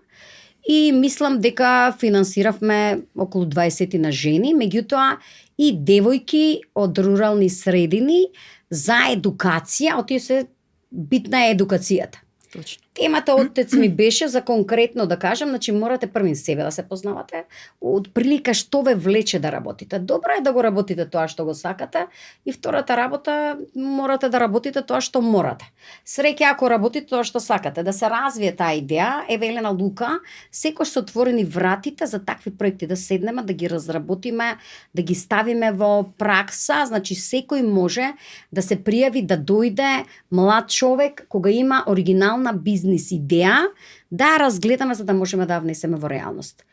и мислам дека финансиравме околу 20 на жени, меѓутоа и девојки од рурални средини за едукација, од тие се битна е едукацијата. Точно. Темата оттец ми беше за конкретно да кажам, значи морате првин себе да се познавате, од прилика што ве влече да работите. Добро е да го работите тоа што го сакате и втората работа морате да работите тоа што морате. Среќа ако работите тоа што сакате, да се развие таа идеја, еве Елена Лука, секој се отворени вратите за такви проекти, да седнеме, да ги разработиме, да ги ставиме во пракса, значи секој може да се пријави, да дојде млад човек кога има оригинална бизнес идеја, да разгледаме за да можеме да внесеме во реалност.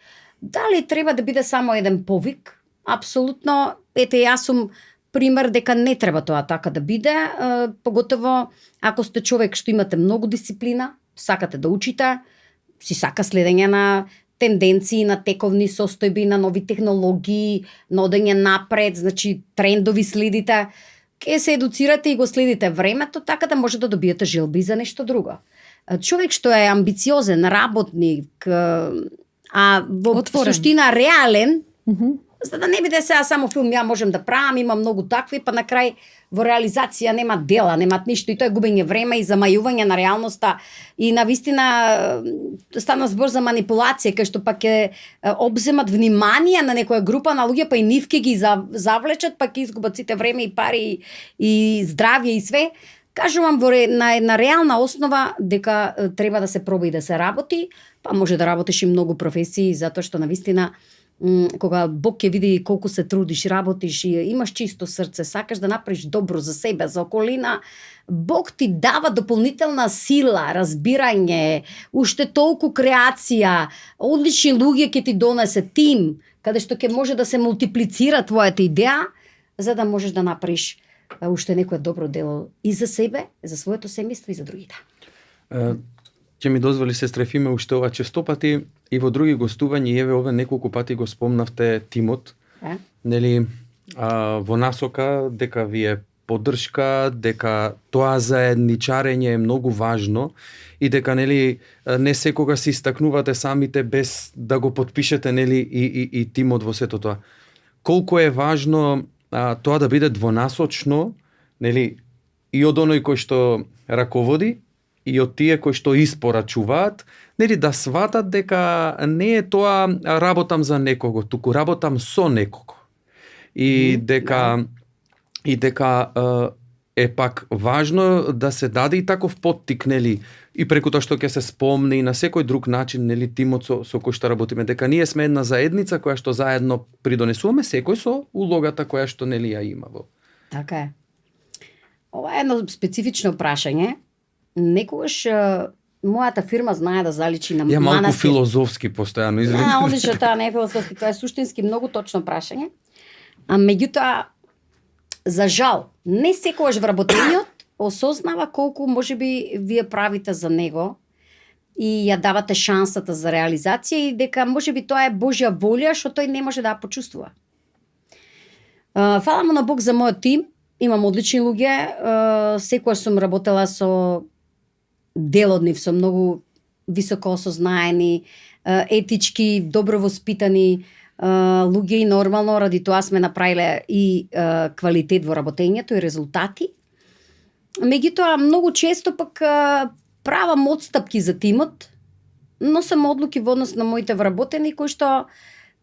Дали треба да биде само еден повик? Апсолутно, ете јас сум пример дека не треба тоа така да биде, поготово ако сте човек што имате многу дисциплина, сакате да учите, си сака следење на тенденции, на тековни состојби, на нови технологии, на одење напред, значи трендови следите, ке се едуцирате и го следите времето, така да може да добиете желби за нешто друго. Човек што е амбициозен, работник, а во отворен, суштина реален, за да не биде сега само филм, ја можем да правам, има многу такви, па на крај во реализација нема дела, немат ништо и тоа е губење време и замајување на реалноста и на вистина стана збор за манипулација, кај што пак ќе обземат внимание на некоја група на луѓе, па и нив ќе ги завлечат, па ќе изгубат сите време и пари и здравје и све. Кажувам на една реална основа дека треба да се проба и да се работи, па може да работиш и многу професии, затоа што навистина кога Бог ќе види колку се трудиш, работиш и имаш чисто срце, сакаш да направиш добро за себе, за околина, Бог ти дава дополнителна сила, разбирање, уште толку креација, одлични луѓе ќе ти донесе тим, каде што ќе може да се мултиплицира твојата идеја, за да можеш да направиш уште некое добро дело и за себе, за своето семејство и за другите. Ќе ми дозволи сестра Ефиме уште ова честопати и во други гостувања, еве ове неколку пати го спомнавте тимот. Нели, во насока дека ви е поддршка, дека тоа заедничарење е многу важно и дека нели не секогаш се истакнувате самите без да го потпишете нели и тимот во сето тоа. Колку е важно тоа да биде двонасочно, нели, и од оној кој што раководи и од тие кои што испорачуваат, нели, да сватат дека не е тоа работам за некого, туку работам со некого. И дека е пак важно да се даде и таков поттик, нели, и преку тоа што ќе се спомне и на секој друг начин, нели, тимот со кој што работиме, дека ние сме една заедница која што заедно придонесуваме, секој со улогата која што нели ја има во. Така е. Ова е едно специфично прашање. Некогаш мојата фирма знае да заличи на манастир. Ја малку манастир. филозофски постојано, извинете. Одлично, тоа не е филозофски, тоа е суштински многу точно прашање. А меѓутоа, за жал, не секогаш вработениот осознава колку можеби вие правите за него и ја давате шансата за реализација и дека можеби тоа е Божја волја што тој не може да ја почувствува. Фала му на Бог за мојот тим, имам одлични луѓе, секогаш сум работела со дел од нив, со многу високо осознаени, етички, добро воспитани луѓе и нормално ради тоа сме направиле и квалитет во работењето и резултати. Меѓутоа, многу често пак правам отстапки за тимот, но сам одлуки во однос на моите вработени кои што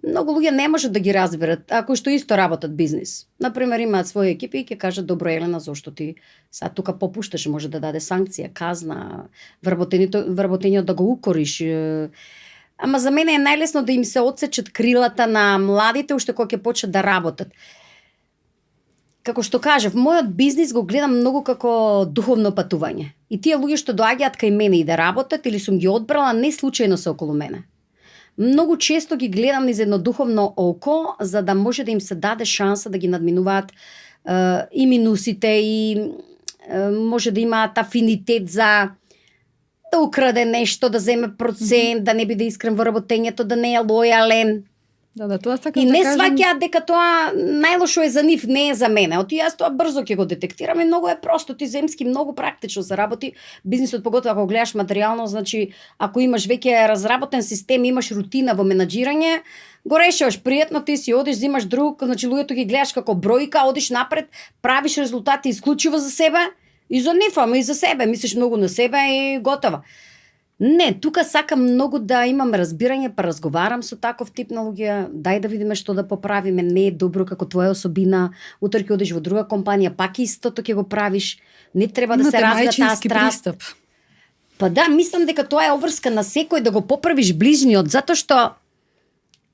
многу луѓе не можат да ги разберат, ако што исто работат бизнис. Например, имаат своји екипи и ќе кажат: добро, Елена, зошто ти сега тука попушташ, може да даде санкција, казна, вработениот да го укориш. Ама за мене е најлесно да им се отсечат крилата на младите уште кога ќе почнат да работат. Како што кажав, мојот бизнис го гледам многу како духовно патување. И тие луѓе што доаѓаат кај мене и да работат или сум ги одбрала, не случајно се околу мене. Многу често ги гледам низ едно духовно око, за да може да им се даде шанса да ги надминуваат и минусите и може да имаат афинитет за да украде нешто, да земе процент, да не биде искрен во работењето, да не е лојален. Да, тоа сакам И да не кажам. сваќаат дека тоа најлошо е за нив, не е за мене. Оти јас тоа брзо ќе го детектирам и многу е просто, ти земски многу практично се работи. Бизнисот, поготово ако гледаш материјално, значи ако имаш веќе разработен систем, имаш рутина во менаџирање, го решаваш пријатно, ти си одиш, зимаш друг, значи луѓето ги гледаш како бројка, одиш напред, правиш резултати исклучиво за себе и за нив, ама и за себе, мислиш многу на себе и готово. Не, тука сакам многу да имам разбирање, па разговарам со таков тип на луѓе, дај да видиме што да поправиме, не е добро како твоја особина, утре ќе одиш во друга компанија, пак истото ќе го правиш, не треба да се развива таа страст. Пристап. Па да, мислам дека тоа е обврска на секој да го поправиш ближниот, затоа што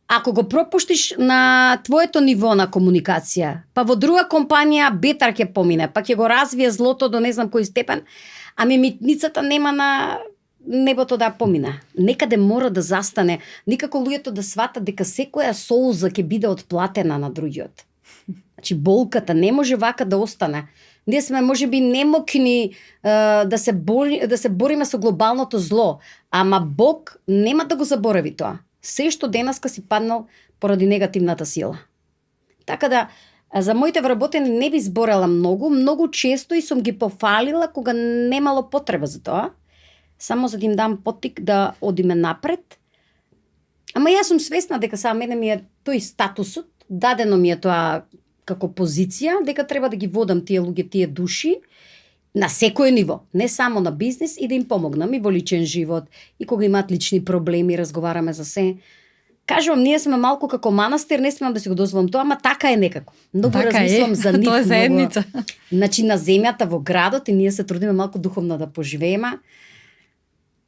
ако го пропуштиш на твоето ниво на комуникација, па во друга компанија бетар ќе помине, па ќе го развие злото до не знам кој степен, ами митницата нема на небото да помина. Некаде мора да застане. Никако луѓето да сватат дека секоја солза ќе биде отплатена на другиот. Значи болката не може вака да остане. Ние сме можеби немокни да се бориме со глобалното зло, ама Бог нема да го заборави тоа. Се што денеска си паднал поради негативната сила. Така да за моите вработени не би зборела многу често и сум ги пофалила кога немало потреба за тоа. Само за да им дам поттик да одиме напред. Ама јас сум свесна дека сега мене ми е тој статусот, дадено ми е тоа како позиција, дека треба да ги водам тие луѓе, тие души, на секој ниво, не само на бизнес, и да им помогнам и во личен живот, и кога имаат лични проблеми, разговараме за се. Кажувам, ние сме малку како манастир, не смеам да си го дозволам тоа, ама така е некако. Многу така размислам за нив. Тоа е заедница. Значи на земјата, во градот, и ние се трудиме малку духовно да поживееме.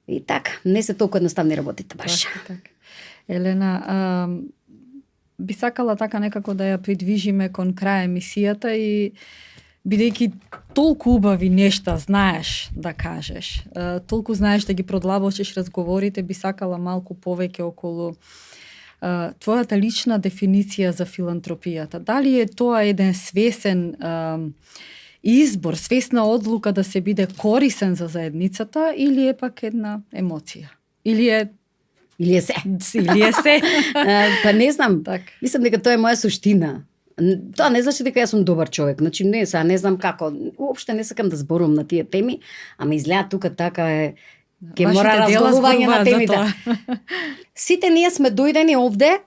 И така, не се толку едноставни работите баш. Так. Елена, би сакала така некако да ја придвижиме кон крај емисијата и бидејќи толку убави нешта знаеш да кажеш, толку знаеш да ги продлабочиш разговорите, би сакала малку повеќе околу твојата лична дефиниција за филантропијата. Дали е тоа еден свесен избор, свесна одлука да се биде корисен за заедницата или е пак една емоција? Или е се. Или е се. Па не знам. Так. Мислам дека тоа е моја суштина. Тоа не значи дека јас сум добар човек. Значи не знам како. Уопште не сакам да зборувам на тие теми, ама изгледа тука така е ке мора разговарување на темите. Сите ние сме дојдени овде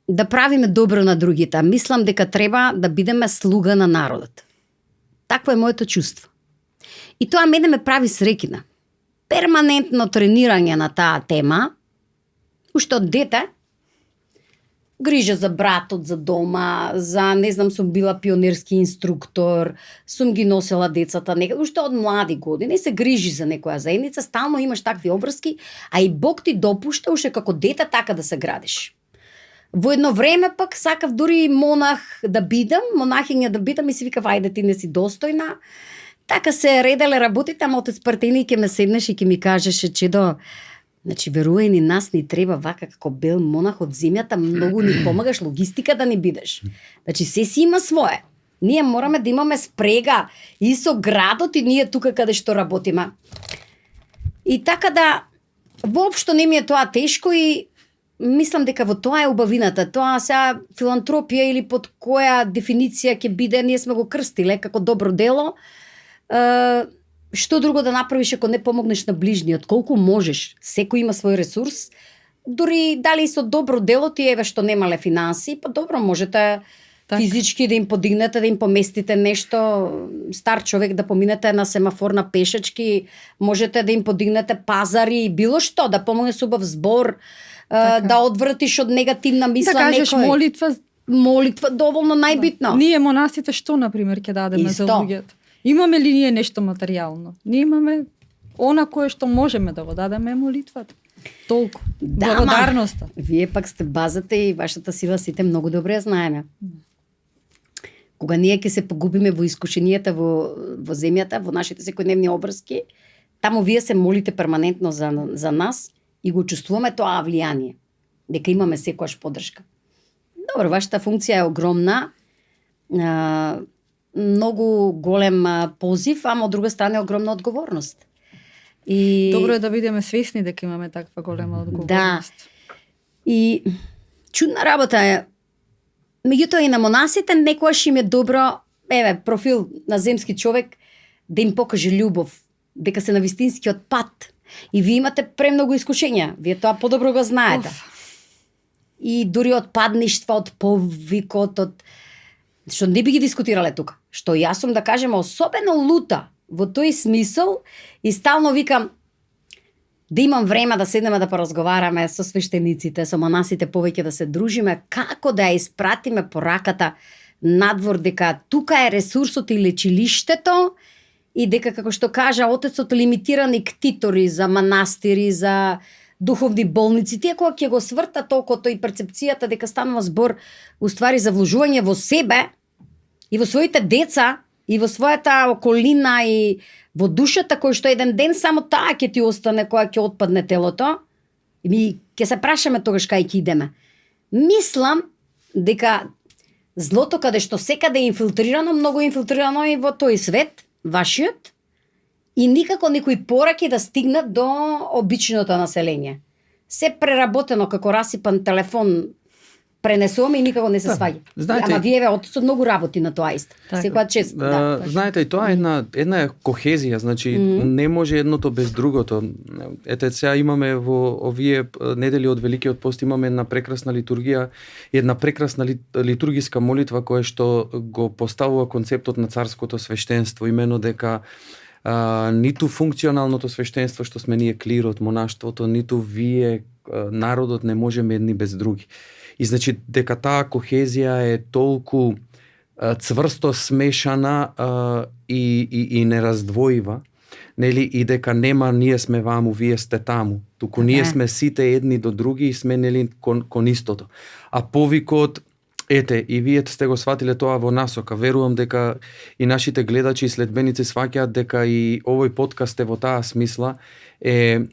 да правиме добро на другите. Мислам дека треба да бидеме слуга на народот. Такво е моето чувство. И тоа мене ме прави среќна. Перманентно тренирање на таа тема, уште од дете, грижа за братот, за дома, за, не знам, сум била пионерски инструктор, сум ги носела децата, уште од млади години се грижи за некоја заедница, стално имаш такви обврски, а и Бог ти допушта уште како дете така да се градиш. Во едно време пак сакав дури монах да бидам, монахиња да бидам и си викав, ајде ти не си достојна. Така се ределе работите, ама отец Партени ќе ме седнеш и ќе ми кажеше, чедо, значи верувај ни, нас ни треба вака како бел монах од земјата, многу ни помагаш, логистика да ни бидеш. Значи се си има свое. Ние мораме да имаме спрега и со градот и ние тука каде што работиме. И така да, воопшто не ми е тоа тешко и мислам дека во тоа е убавината. Тоа сега филантропија или под која дефиниција ќе биде, ние сме го крстиле како добро дело. Што друго да направиш ако не помогнеш на ближниот? Колку можеш? Секој има свој ресурс. Дури дали со добро дело ти еве што немале финанси, па добро можете физички да им подигнете, да им поместите нешто, стар човек да поминете на семафор на пешачки, можете да им подигнете пазари, било што, да помогне со убав збор, да одвратиш од негативна мисла некој. Да кажеш некој. Молитва доволно најбитно. Ние монасите што например ќе дадеме за луѓето? Имаме ли ние нешто материјално? Ние имаме она кое што можеме да го дадеме молитвата. Толку. Да, благодарноста. Вие пак сте базата и вашата сила сите многу добре ја знаеме. Кога ние ќе се погубиме во искушенијата во земјата, во нашите секојдневни обврски, таму вие се молите перманентно за нас и го чувствуваме тоа влијание, дека имаме секојаш поддршка. Добро, вашата функција е огромна, многу голем позив, ама од друга страна е огромна одговорност. И добро е да бидеме свесни дека имаме таква голема одговорност. Да. И чудна работа е. Меѓутоа и на монасите некојаш им е добро, еве, профил на земски човек, да им покаже љубов, дека се на вистинскиот пат. И вие имате премногу искушења. Вие тоа подобро го знаете. И дури од падништва, од повикот, од што не би ги дискутирале тука. Што јас сум да кажем особено лута во тој смисол и стално викам да имам време да седнеме да поразговараме со свештениците, со монасите, повеќе да се дружиме, како да ја испратиме пораката надвор дека тука е ресурсот и лечилиштето и дека, како што кажа отецот, лимитирани ктитори за манастири, за духовни болници, тие кога ќе го сврта толкото и перцепцијата дека станува збор уствари за вложување во себе и во своите деца и во својата околина и во душата, кој што еден ден само таа ќе ти остане кога ќе отпадне телото, и ми ќе се прашаме тогаш кај ќе идеме. Мислам дека злото каде што секаде е инфилтрирано, многу инфилтрирано и во тој свет, вашиот, и никако некои пораки да стигнат до обичното население. Се преработено како расипан телефон пренесуваме и никако не се сваѓа. Знаете, ама вие отецот многу работи на тоа исто. Секоја чест. Знаете, и тоа е една кохезија, значи не може едното без другото. Ете сега имаме во овие недели од Великиот пост имаме една прекрасна литургија, една прекрасна литургиска молитва која што го поставува концептот на царското свештенство, имено дека ниту функционалното свештенство што сме ние клирот, монаштвото, ниту вие народот не можеме едни без други. И значи дека таа кохезија е толку цврсто смешана и нераздвоива, нели, и дека нема ние сме ваму, вие сте таму. Туку ние сме сите едни до други и сме, нели, кон истото. А повикот, ете, и вие сте го сватиле тоа во насока. Верувам дека и нашите гледачи и следбеници сваќаат дека и овој подкаст е во таа смисла, е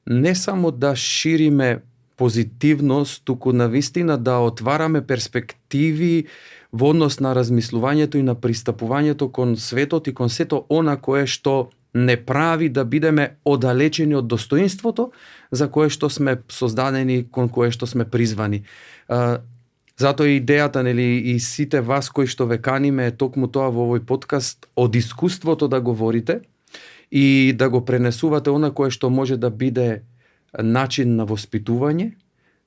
не само да шириме позитивност, туку навистина да отвараме перспективи во однос на размислувањето и на пристапувањето кон светот и кон сето она кое што не прави да бидеме оддалечени од достоинството за кое што сме создадени, кон кое што сме призвани. Затоа идејата, нели, и сите вас кои што ве каниме е токму тоа во овој подкаст, од искуството да говорите и да го пренесувате она кое што може да биде начин на воспитување,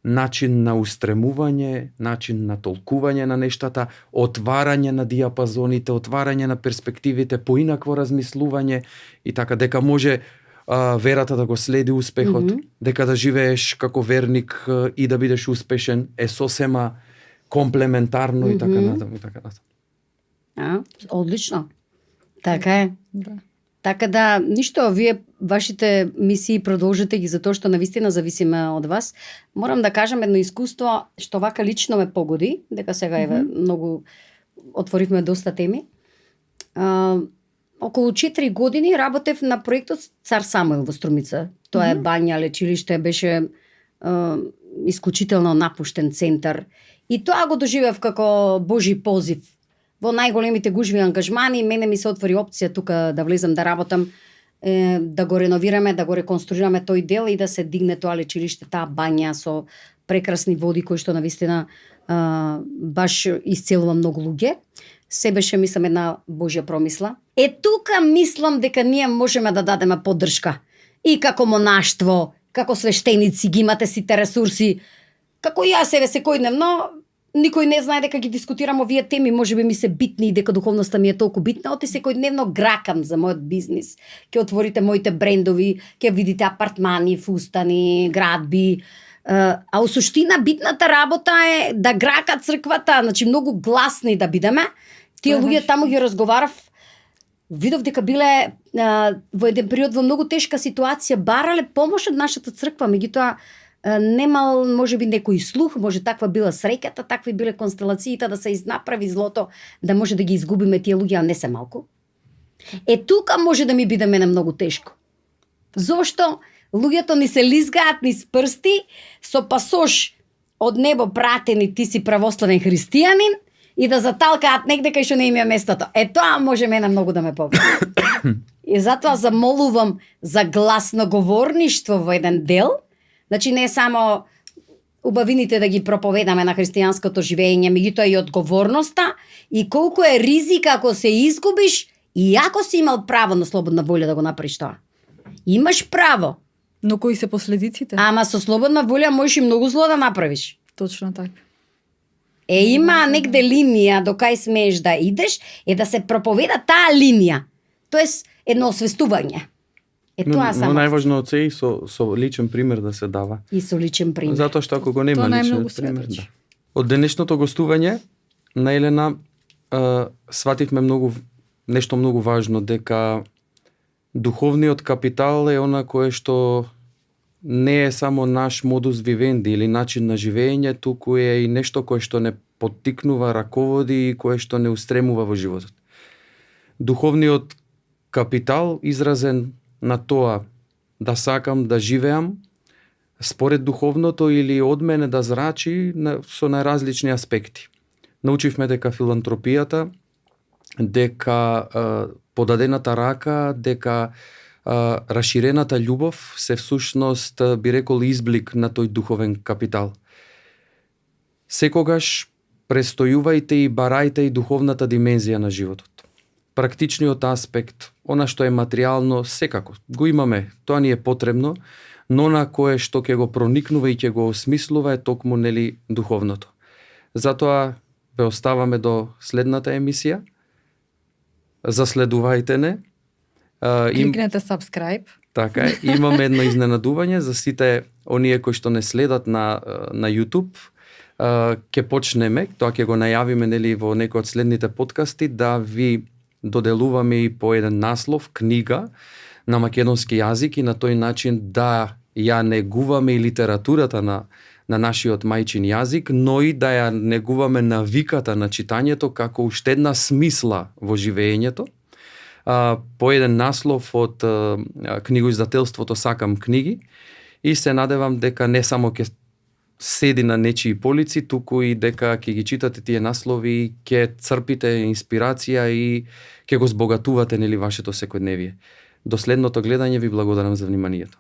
начин на устремување, начин на толкување на нештата, отварање на диапазоните, отварање на перспективите, поинакво размислување и така, дека може верата да го следи успехот, дека да живееш како верник и да бидеш успешен е сосема комплементарно и така натаму и така натаму. Одлично. Така е. Да. Така да, ништо, вие вашите мисии продолжите ги затоа што навистина зависиме од вас. Морам да кажам едно искуство што вака лично ме погоди, дека сега еве многу отворивме доста теми. Околу 4 години работев на проектот Цар Самуил во Струмица. Тоа е бања, лечилиште, беше исклучително напуштен центар. И тоа го доживев како божи позив. Во најголемите гужви ангажмани, мене ми се отвори опција тука да влезам да работам, да го реновираме, да го реконструираме тој дел и да се дигне тоа лечилиште, таа бања со прекрасни води кои што навистина баш исцелува многу луѓе. Се беше, мислам, една божја промисла. Тука мислам дека ние можеме да дадеме поддршка. И како монаштво, како свештеници, ги имате сите ресурси. Како јас себе секојдневно, никој не знае дека ги дискутирам овие теми, можеби ми се битни и дека духовноста ми е толку битна, оти секојдневно гракам за мојот бизнис. Ќе отворите моите брендови, ќе видите апартмани, фустани, градби. А у суштина битната работа е да грака црквата, значи многу гласни да бидеме. Тие луѓе таму ги разговарав, видов дека биле во еден период во многу тешка ситуација, барале помош од нашата црква, меѓутоа немал можеби некој слух, може таква била среќата, такви биле констелациите да се изнаправи злото, да може да ги изгубиме тие луѓе, а не се малку. Тука може да ми биде мене многу тешко. Зошто луѓето ни се лизгаат низ прсти со пасош од небо пратени, ти си православен христијанин, и да заталкаат негде кај што не им е местото. Тоа може мене многу да ме повреди. И затоа замолувам за гласноговорништво во еден дел. Значи не е само убавините да ги проповедаме на христијанското живење, меѓутоа и одговорноста и колку е ризик ако се изгубиш и ако си имал право на слободна волја да го направиш тоа. Имаш право. Но кои се последиците? Ама со слободна волја можеш и многу зло да направиш. Точно така. Има негде линија до кај смееш да идеш, да се проповеда таа линија. Тоест, едно освестување. Тоа само. Но најважно од се и со личен пример да се дава. И со личен пример. Затоа што ако го нема личен пример, да. Од денешното гостување на Елена свативме нешто многу важно, дека духовниот капитал е она кое што не е само наш модус вивенди или начин на живење, туку е и нешто кое што не поттикнува, раководи и кое што не устремува во животот. Духовниот капитал изразен на тоа да сакам да живеам според духовното или од мене да зрачи со најразлични аспекти. Научивме дека филантропијата, дека подадената рака, дека расширената љубов се всушност, би рекол, изблик на тој духовен капитал. Секогаш престојувајте и барајте и духовната димензија на животот. Практичниот аспект, она што е материјално, секако го имаме, тоа ни е потребно, но на кое што ќе го проникнува и ќе го осмислува е токму, нели, духовното. Затоа ве оставаме до следната емисија. Заследувајте не. Кликнете subscribe. Така е. Имаме едно изненадување за сите оние кои што не следат на YouTube. Ќе почнеме, тоа ќе го најавиме, нели, во некој од следните подкасти, да ви доделуваме и по еден наслов, книга, на македонски јазик и на тој начин да ја негуваме и литературата на нашиот мајчин јазик, но и да ја негуваме навиката на читањето како уште една смисла во живеењето. По еден наслов од книгоиздателството Сакам книги и се надевам дека не само ќе седи на нечии полици, туку и дека ќе ги читате тие наслови, ќе црпите инспирација и ќе го збогатувате нели вашето секојдневие. До следното гледање ви благодарам за вниманието.